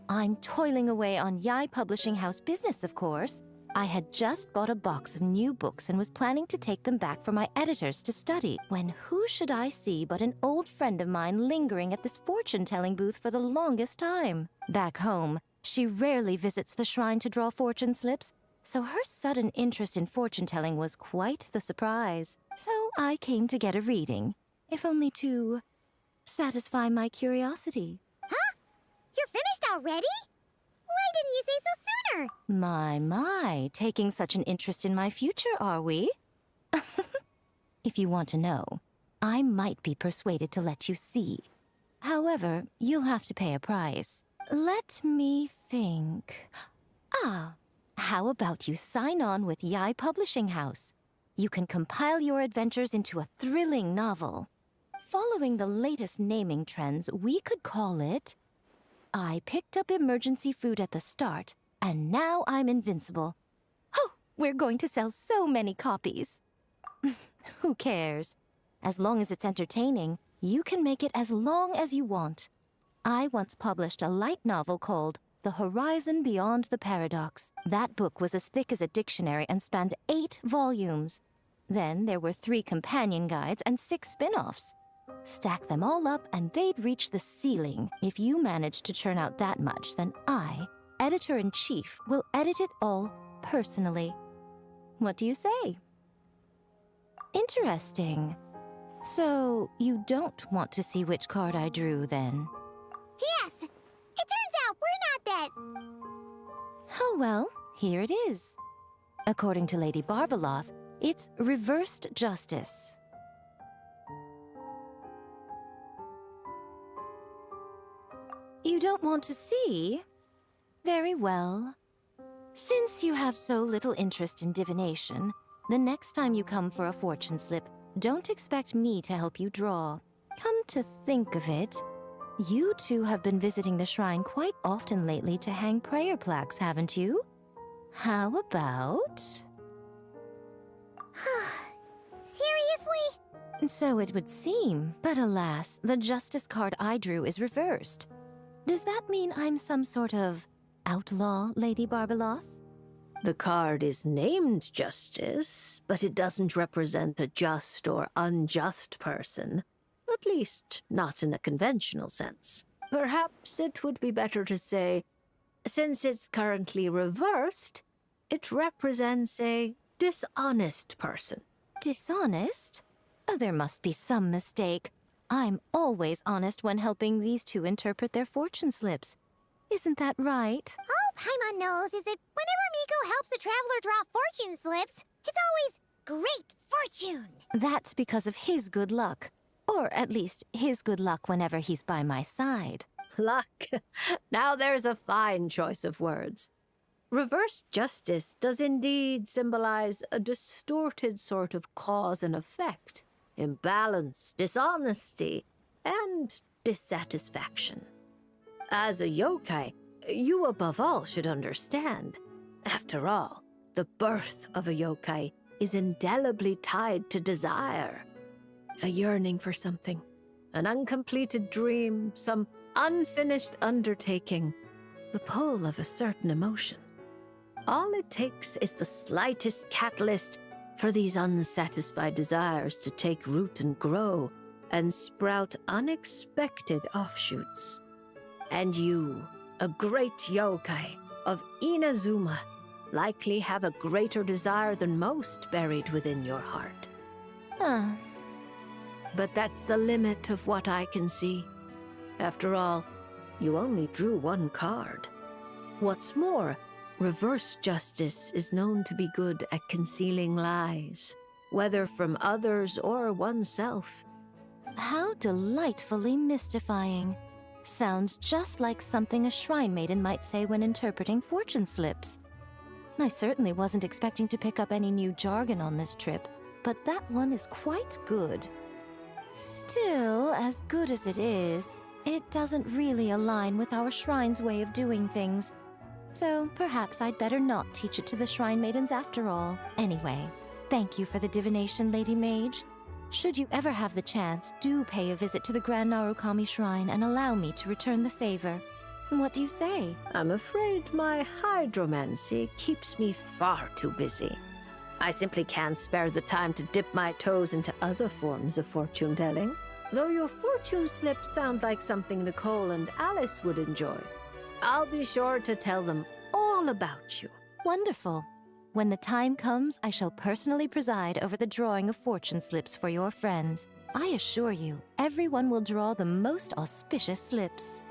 P: I'm toiling away on Yai Publishing House business, of course. I had just bought a box of new books and was planning to take them back for my editors to study, when who should I see but an old friend of mine lingering at this fortune-telling booth for the longest time. Back home, she rarely visits the shrine to draw fortune slips, so her sudden interest in fortune-telling was quite the surprise. So I came to get a reading, if only to satisfy my curiosity.
B: Huh? You're finished already? Why didn't you say so sooner?
P: My, taking such an interest in my future, are we? If you want to know, I might be persuaded to let you see. However, you'll have to pay a price. Let me think. How about you sign on with Yai Publishing House? You can compile your adventures into a thrilling novel. Following the latest naming trends, we could call it I Picked Up Emergency Food at the Start, and Now I'm Invincible. Oh, we're going to sell so many copies. Who cares? As long as it's entertaining, you can make it as long as you want. I once published a light novel called The Horizon Beyond the Paradox. That book was as thick as a dictionary and spanned 8 volumes. Then there were 3 companion guides and 6 spin-offs. Stack them all up and they'd reach the ceiling. If you manage to churn out that much, then I, editor-in-chief, will edit it all personally. What do you say? Interesting. So, you don't want to see which card I drew, then?
B: Yes! It turns out we're not that...
P: Oh well, here it is. According to Lady Barbeloth, it's reversed justice. You don't want to see? Very well. Since you have so little interest in divination, the next time you come for a fortune slip, don't expect me to help you draw. Come to think of it, you two have been visiting the shrine quite often lately to hang prayer plaques, haven't you? How about...
B: Seriously?
P: So it would seem, but alas, the justice card I drew is reversed. Does that mean I'm some sort of outlaw, Lady Barbeloth?
I: The card is named Justice, but it doesn't represent a just or unjust person. At least, not in a conventional sense. Perhaps it would be better to say, since it's currently reversed, it represents a dishonest person.
P: Dishonest? There must be some mistake. I'm always honest when helping these two interpret their fortune slips. Isn't that right?
B: All Paimon knows is that whenever Miko helps a traveler draw fortune slips, it's always great fortune.
P: That's because of his good luck. Or at least his good luck whenever he's by my side.
I: Luck. Now there's a fine choice of words. Reverse justice does indeed symbolize a distorted sort of cause and effect, imbalance, dishonesty, and dissatisfaction. As a yokai, you above all should understand. After all, the birth of a yokai is indelibly tied to desire. A yearning for something, an uncompleted dream, some unfinished undertaking, the pull of a certain emotion. All it takes is the slightest catalyst for these unsatisfied desires to take root and grow and sprout unexpected offshoots. And you, a great yokai of Inazuma, likely have a greater desire than most buried within your heart. But that's the limit of what I can see. After all, you only drew one card. What's more, reverse justice is known to be good at concealing lies, whether from others or oneself.
P: How delightfully mystifying. Sounds just like something a shrine maiden might say when interpreting fortune slips. I certainly wasn't expecting to pick up any new jargon on this trip, but that one is quite good. Still, as good as it is, it doesn't really align with our shrine's way of doing things. So perhaps I'd better not teach it to the shrine maidens after all. Anyway, thank you for the divination, Lady Mage. Should you ever have the chance, do pay a visit to the Grand Narukami Shrine and allow me to return the favor. What do you say?
I: I'm afraid my hydromancy keeps me far too busy. I simply can't spare the time to dip my toes into other forms of fortune-telling. Though your fortune slips sound like something Nicole and Alice would enjoy, I'll be sure to tell them all about you.
P: Wonderful. When the time comes, I shall personally preside over the drawing of fortune slips for your friends. I assure you, everyone will draw the most auspicious slips.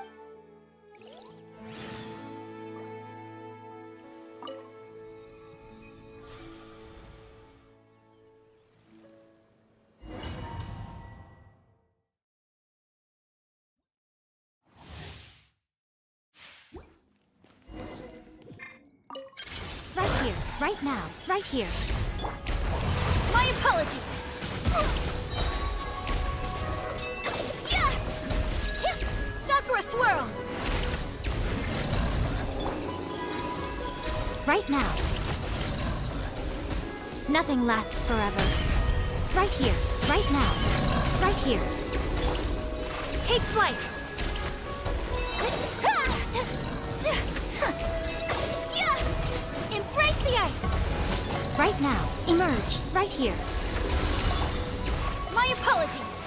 B: Right here, right now, right here. My apologies. Yeah! Sakura swirl! Right now. Nothing lasts forever. Right here, right now, right here. Take flight! Embrace the ice! Right now, emerge, right here. My apologies!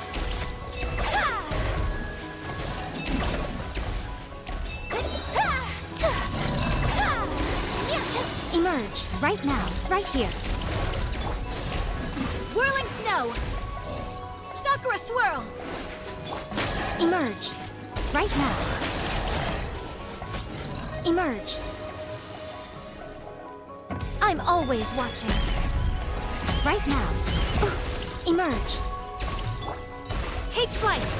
B: Emerge, right now, right here. Whirling snow! Sakura swirl! Emerge, right now. Emerge. I'm always watching. Right now. Emerge. Take flight.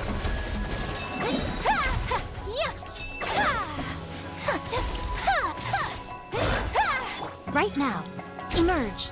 B: Right now. Emerge.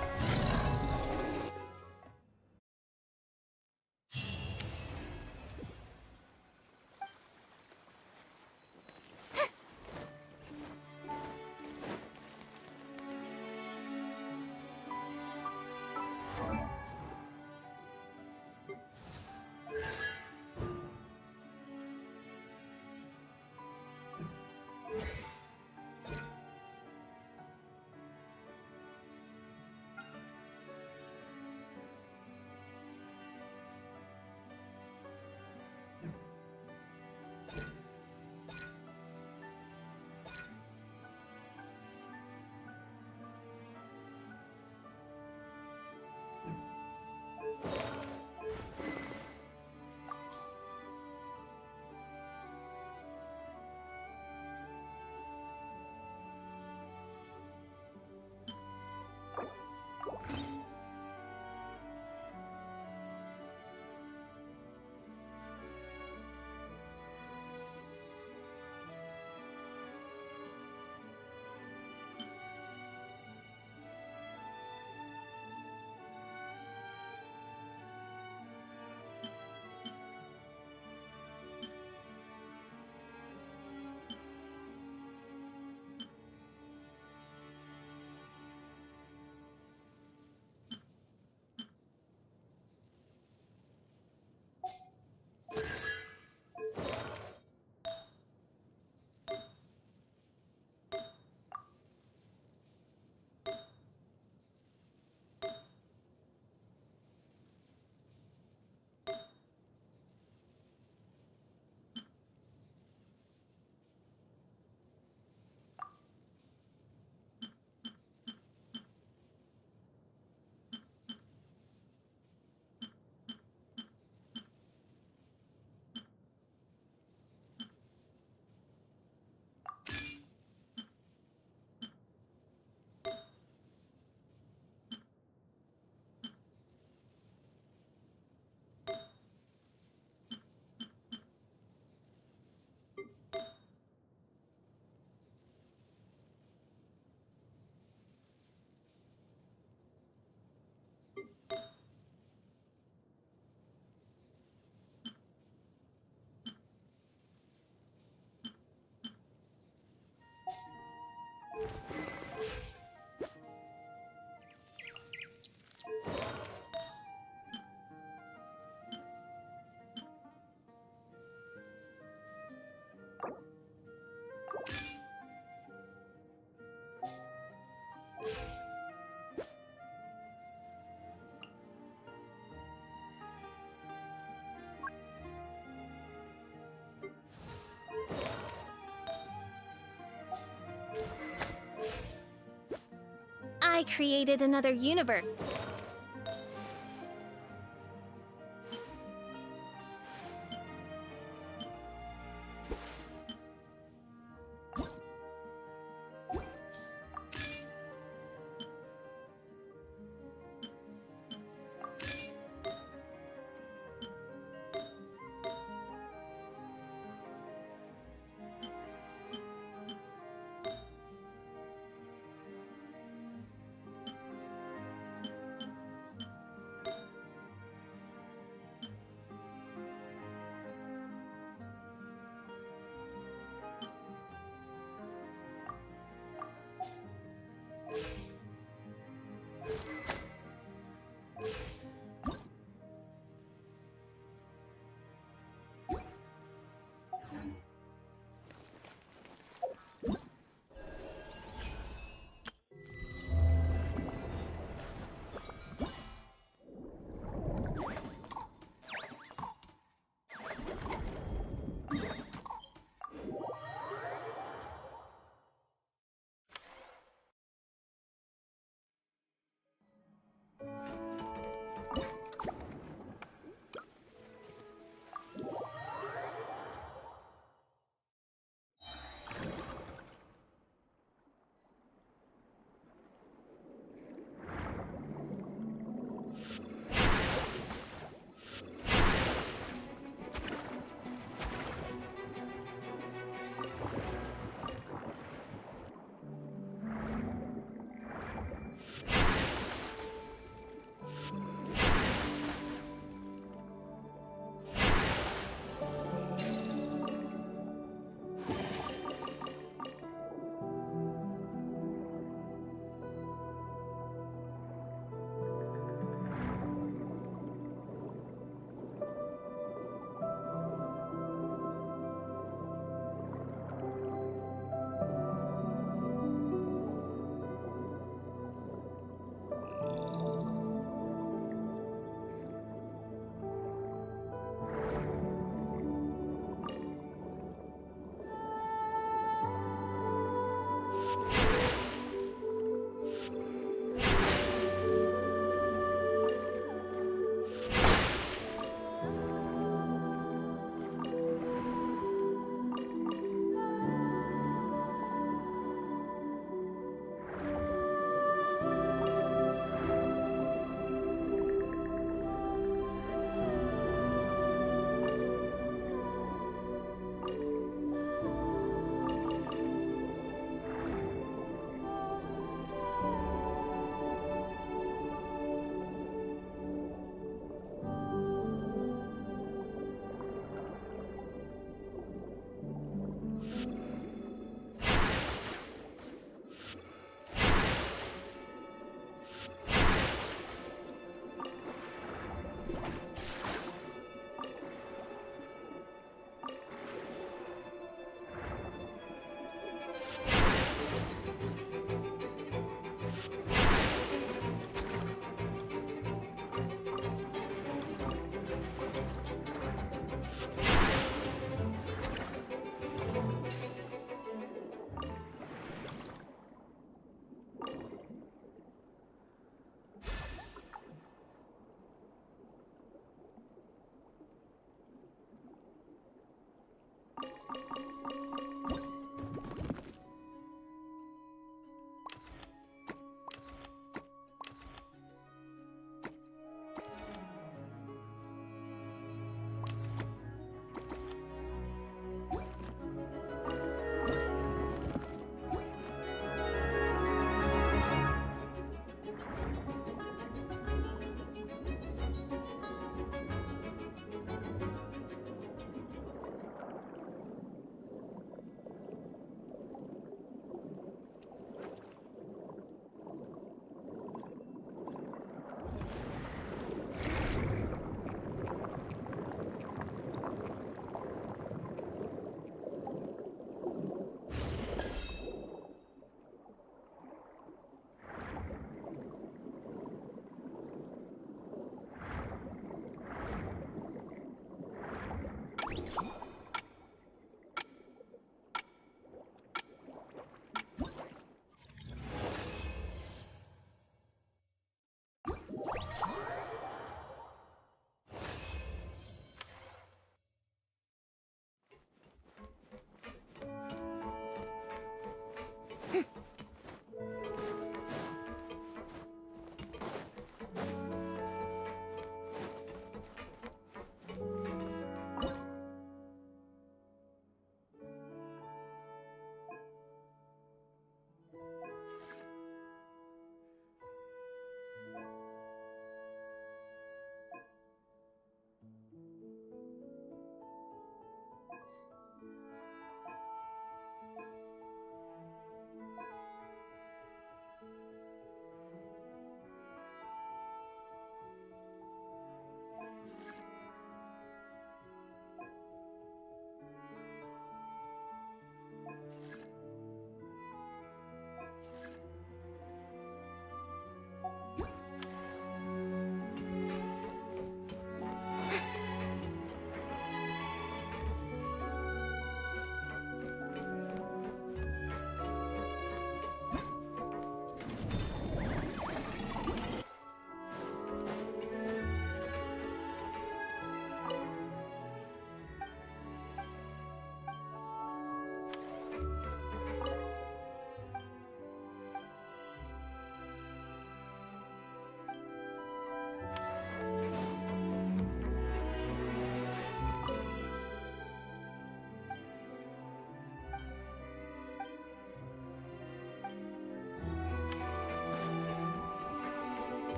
Q: I created another universe.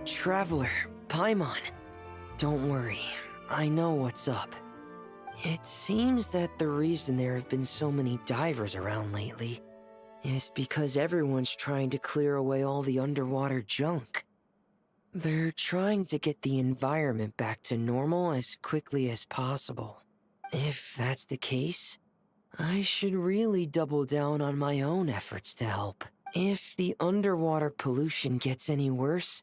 L: Traveler, Paimon. Don't worry, I know what's up. It seems that the reason there have been so many divers around lately is because everyone's trying to clear away all the underwater junk. They're trying to get the environment back to normal as quickly as possible. If that's the case, I should really double down on my own efforts to help. If the underwater pollution gets any worse,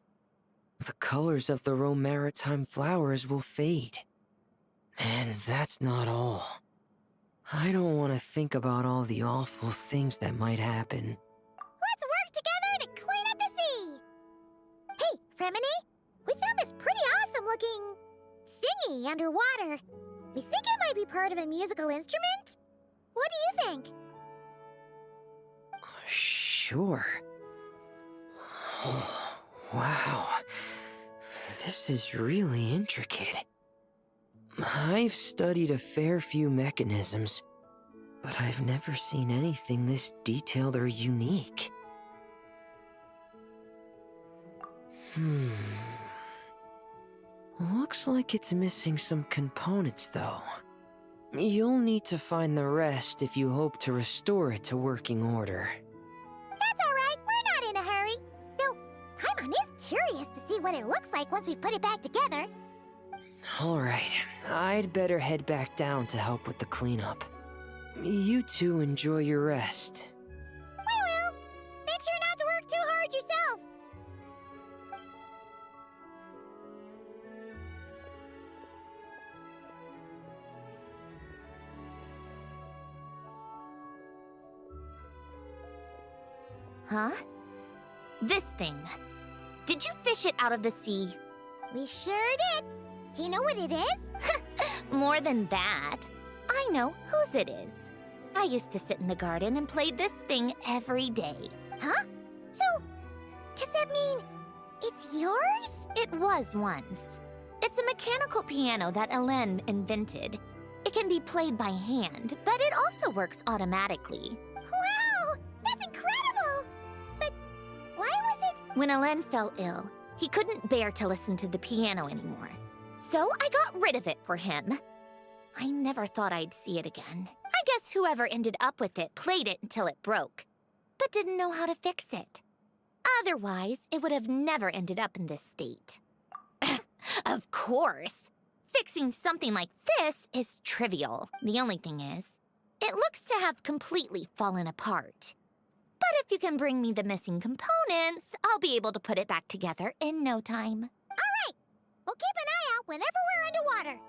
L: the colors of the Rome Maritime flowers will fade. And that's not all. I don't want to think about all the awful things that might happen.
B: Let's work together to clean up the sea! Hey, Fremini, we found this pretty awesome-looking thingy underwater. We think it might be part of a musical instrument. What do you think?
L: Sure. Oh, wow. This is really intricate. I've studied a fair few mechanisms, but I've never seen anything this detailed or unique. Looks like it's missing some components, though. You'll need to find the rest if you hope to restore it to working order.
B: That's all right. We're not in a hurry. Though, Paimon is curious to see what it looks like once we've put it back together.
L: Alright, I'd better head back down to help with the cleanup. You two enjoy your rest.
B: We will. Make sure not to work too hard yourself.
R: Huh? This thing. Did you fish it out of the sea?
B: We sure did. Do you know what it is?
R: More than that. I know whose it is. I used to sit in the garden and play this thing every day.
B: Huh? So, does that mean it's yours?
R: It was once. It's a mechanical piano that Hélène invented. It can be played by hand, but it also works automatically.
B: Wow! That's incredible! But why was it...
R: When Hélène fell ill, he couldn't bear to listen to the piano anymore. So I got rid of it for him. I never thought I'd see it again. I guess whoever ended up with it played it until it broke, but didn't know how to fix it. Otherwise, it would have never ended up in this state. Of course. Fixing something like this is trivial. The only thing is, it looks to have completely fallen apart. But if you can bring me the missing components, I'll be able to put it back together in no time.
B: All right. We'll keep an eye out whenever we're underwater.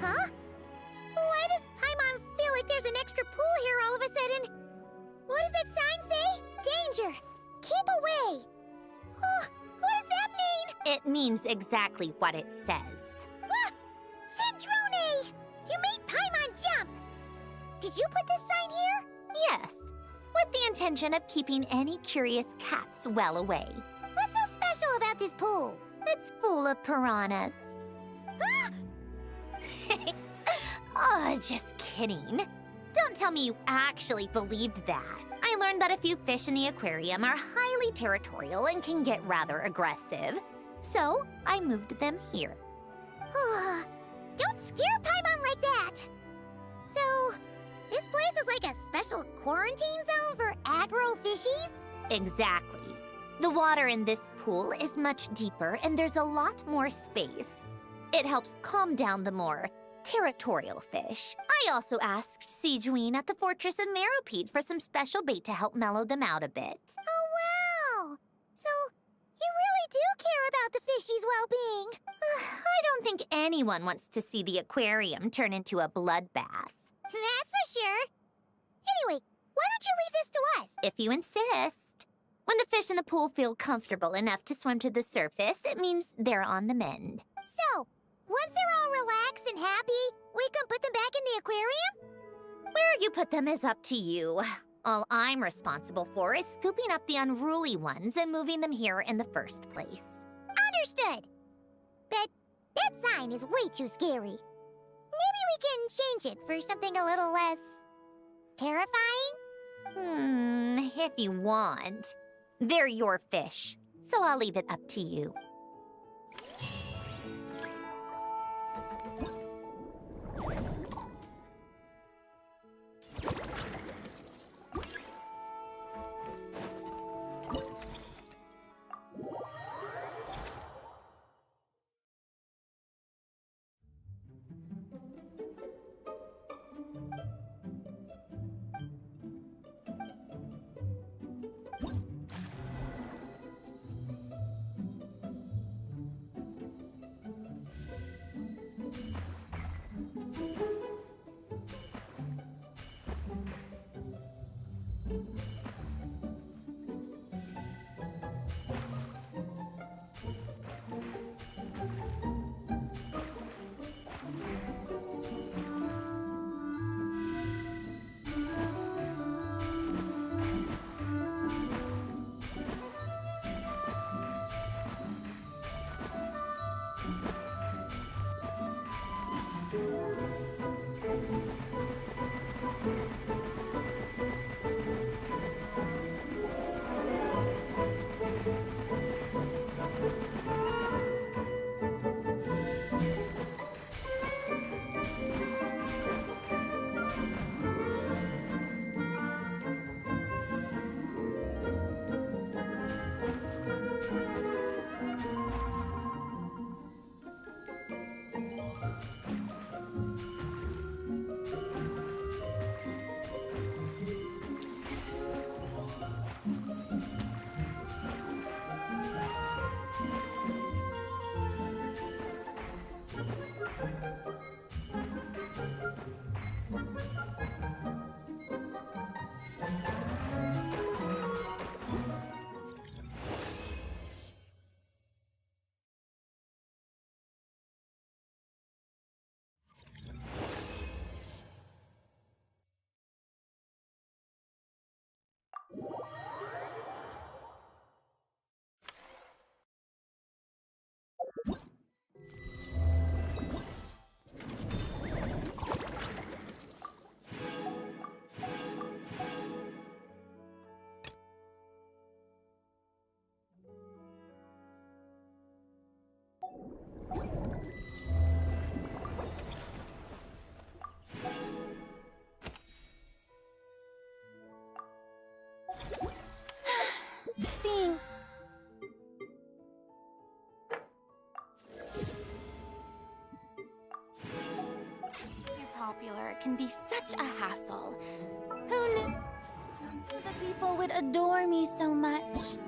B: Huh? Why does Paimon feel like there's an extra pool here all of a sudden? What does that sign say? Danger! Keep away! Oh, what does that mean?
R: It means exactly what it says.
B: Ah! Cendrone! You made Paimon jump! Did you put this sign here?
R: Yes, with the intention of keeping any curious cats well away.
B: What's so special about this pool?
R: It's full of piranhas.
B: Ah!
R: Oh, just kidding. Don't tell me you actually believed that. I learned that a few fish in the aquarium are highly territorial and can get rather aggressive. So, I moved them here.
B: Don't scare Paimon like that! So, this place is like a special quarantine zone for aggro fishies?
R: Exactly. The water in this pool is much deeper and there's a lot more space. It helps calm down the more territorial fish. I also asked Siegeween at the Fortress of Meropide for some special bait to help mellow them out a bit.
B: Oh, wow! So, you really do care about the fishies' well-being.
R: I don't think anyone wants to see the aquarium turn into a bloodbath.
B: That's for sure. Anyway, why don't you leave this to us?
R: If you insist. When the fish in a pool feel comfortable enough to swim to the surface, it means they're on the mend.
B: So, once they're all relaxed and happy, we can put them back in the aquarium?
R: Where you put them is up to you. All I'm responsible for is scooping up the unruly ones and moving them here in the first place.
B: Understood. But that sign is way too scary. Maybe we can change it for something a little less... terrifying?
R: If you want. They're your fish, so I'll leave it up to you.
A: Being too popular can be such a hassle. Who knew the people would adore me so much?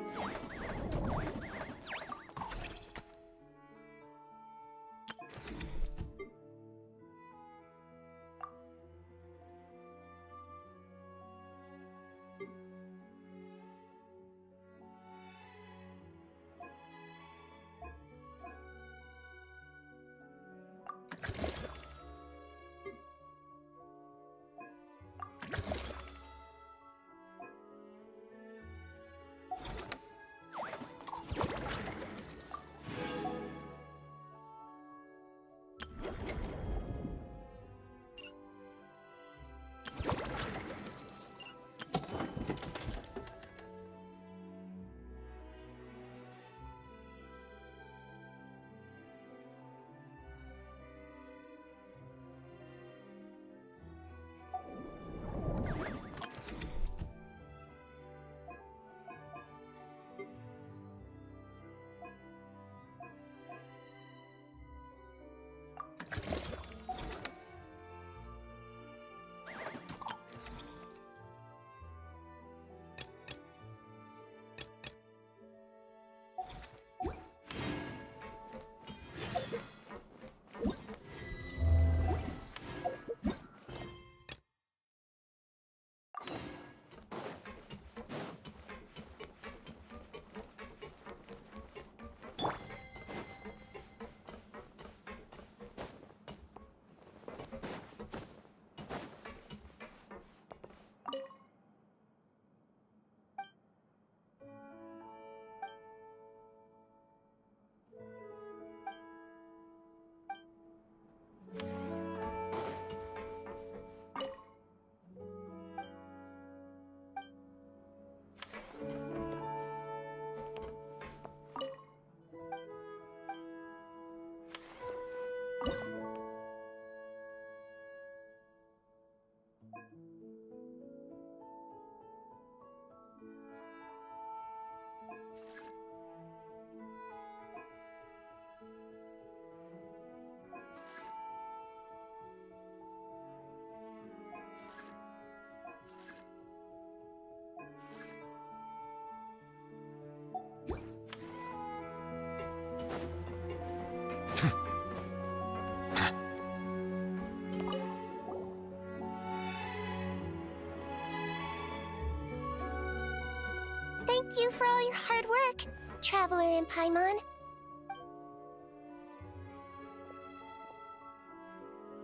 R: Thank you for all your hard work, Traveler in Paimon.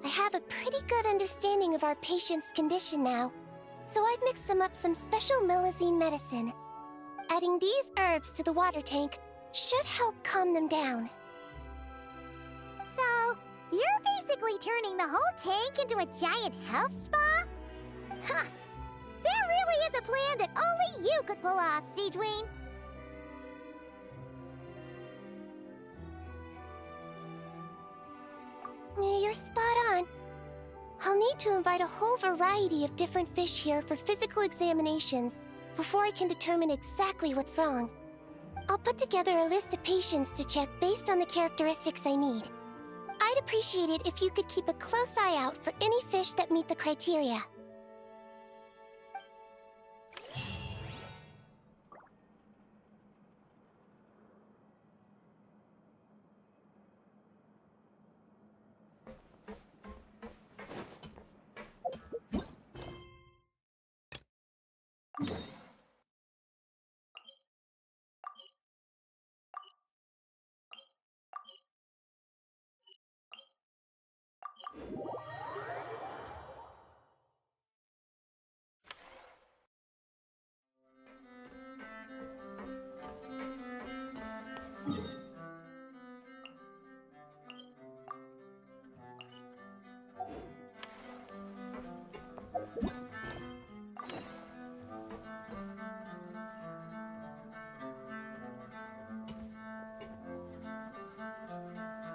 R: I have a pretty good understanding of our patient's condition now, so I've mixed them up some special Melazine medicine. Adding these herbs to the water tank should help calm them down.
B: So, you're basically turning the whole tank into a giant health spa? Huh. There really is a plan that only you could pull off, Siegeween.
R: You're spot on. I'll need to invite a whole variety of different fish here for physical examinations before I can determine exactly what's wrong. I'll put together a list of patients to check based on the characteristics I need. I'd appreciate it if you could keep a close eye out for any fish that meet the criteria.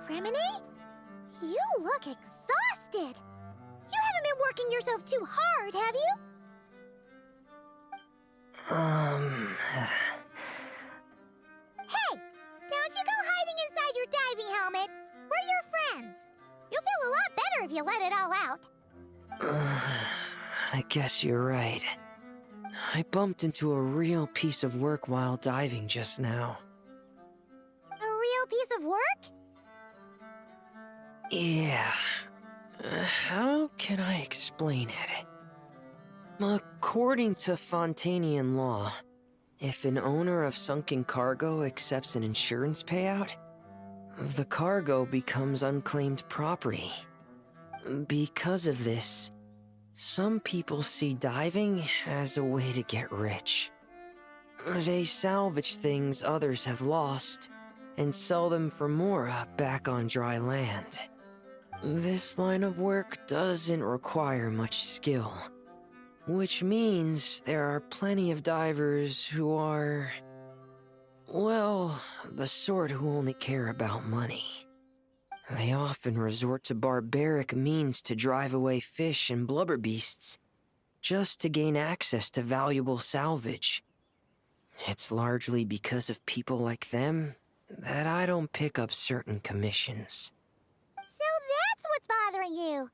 B: Remini? You look exhausted. You haven't been working yourself too hard, have you? Hey! Don't you go hiding inside your diving helmet. We're your friends. You'll feel a lot better if you let it all out.
L: I guess you're right. I bumped into a real piece of work while diving just now.
B: A real piece of work?
L: Yeah. How can I explain it? According to Fontanian law, if an owner of sunken cargo accepts an insurance payout, the cargo becomes unclaimed property. Because of this, some people see diving as a way to get rich. They salvage things others have lost and sell them for more back on dry land. This line of work doesn't require much skill, which means there are plenty of divers who are, well, the sort who only care about money. They often resort to barbaric means to drive away fish and blubber beasts, just to gain access to valuable salvage. It's largely because of people like them that I don't pick up certain commissions.
B: So that's what's bothering you.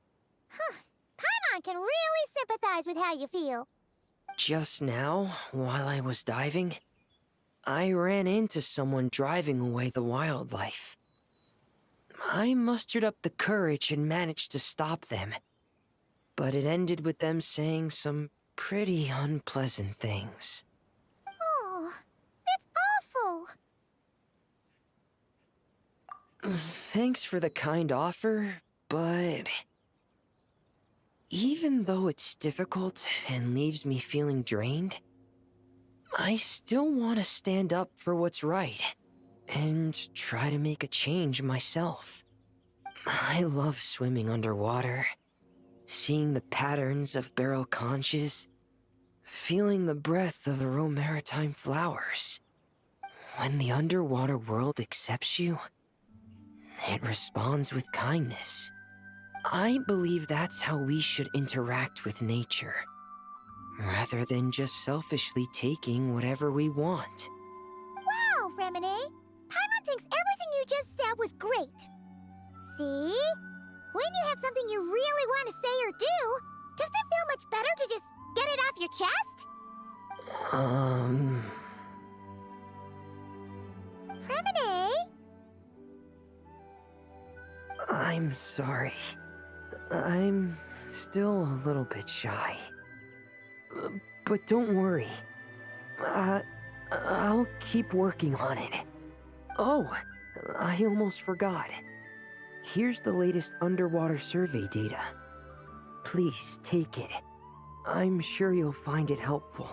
B: Huh. Paimon can really sympathize with how you feel.
L: Just now, while I was diving, I ran into someone driving away the wildlife. I mustered up the courage and managed to stop them, but it ended with them saying some pretty unpleasant things.
B: Oh, that's awful.
L: Thanks for the kind offer, but even though it's difficult and leaves me feeling drained, I still want to stand up for what's right and try to make a change myself. I love swimming underwater, seeing the patterns of barrel conches, feeling the breath of the Romaritime flowers. When the underwater world accepts you, it responds with kindness. I believe that's how we should interact with nature, rather than just selfishly taking whatever we want.
B: Wow, Remini! Paimon thinks everything you just said was great. See? When you have something you really want to say or do, doesn't it feel much better to just get it off your chest? Remini?
L: I'm sorry. I'm still a little bit shy. But don't worry. I'll keep working on it. Oh, I almost forgot. Here's the latest underwater survey data. Please take it. I'm sure you'll find it helpful.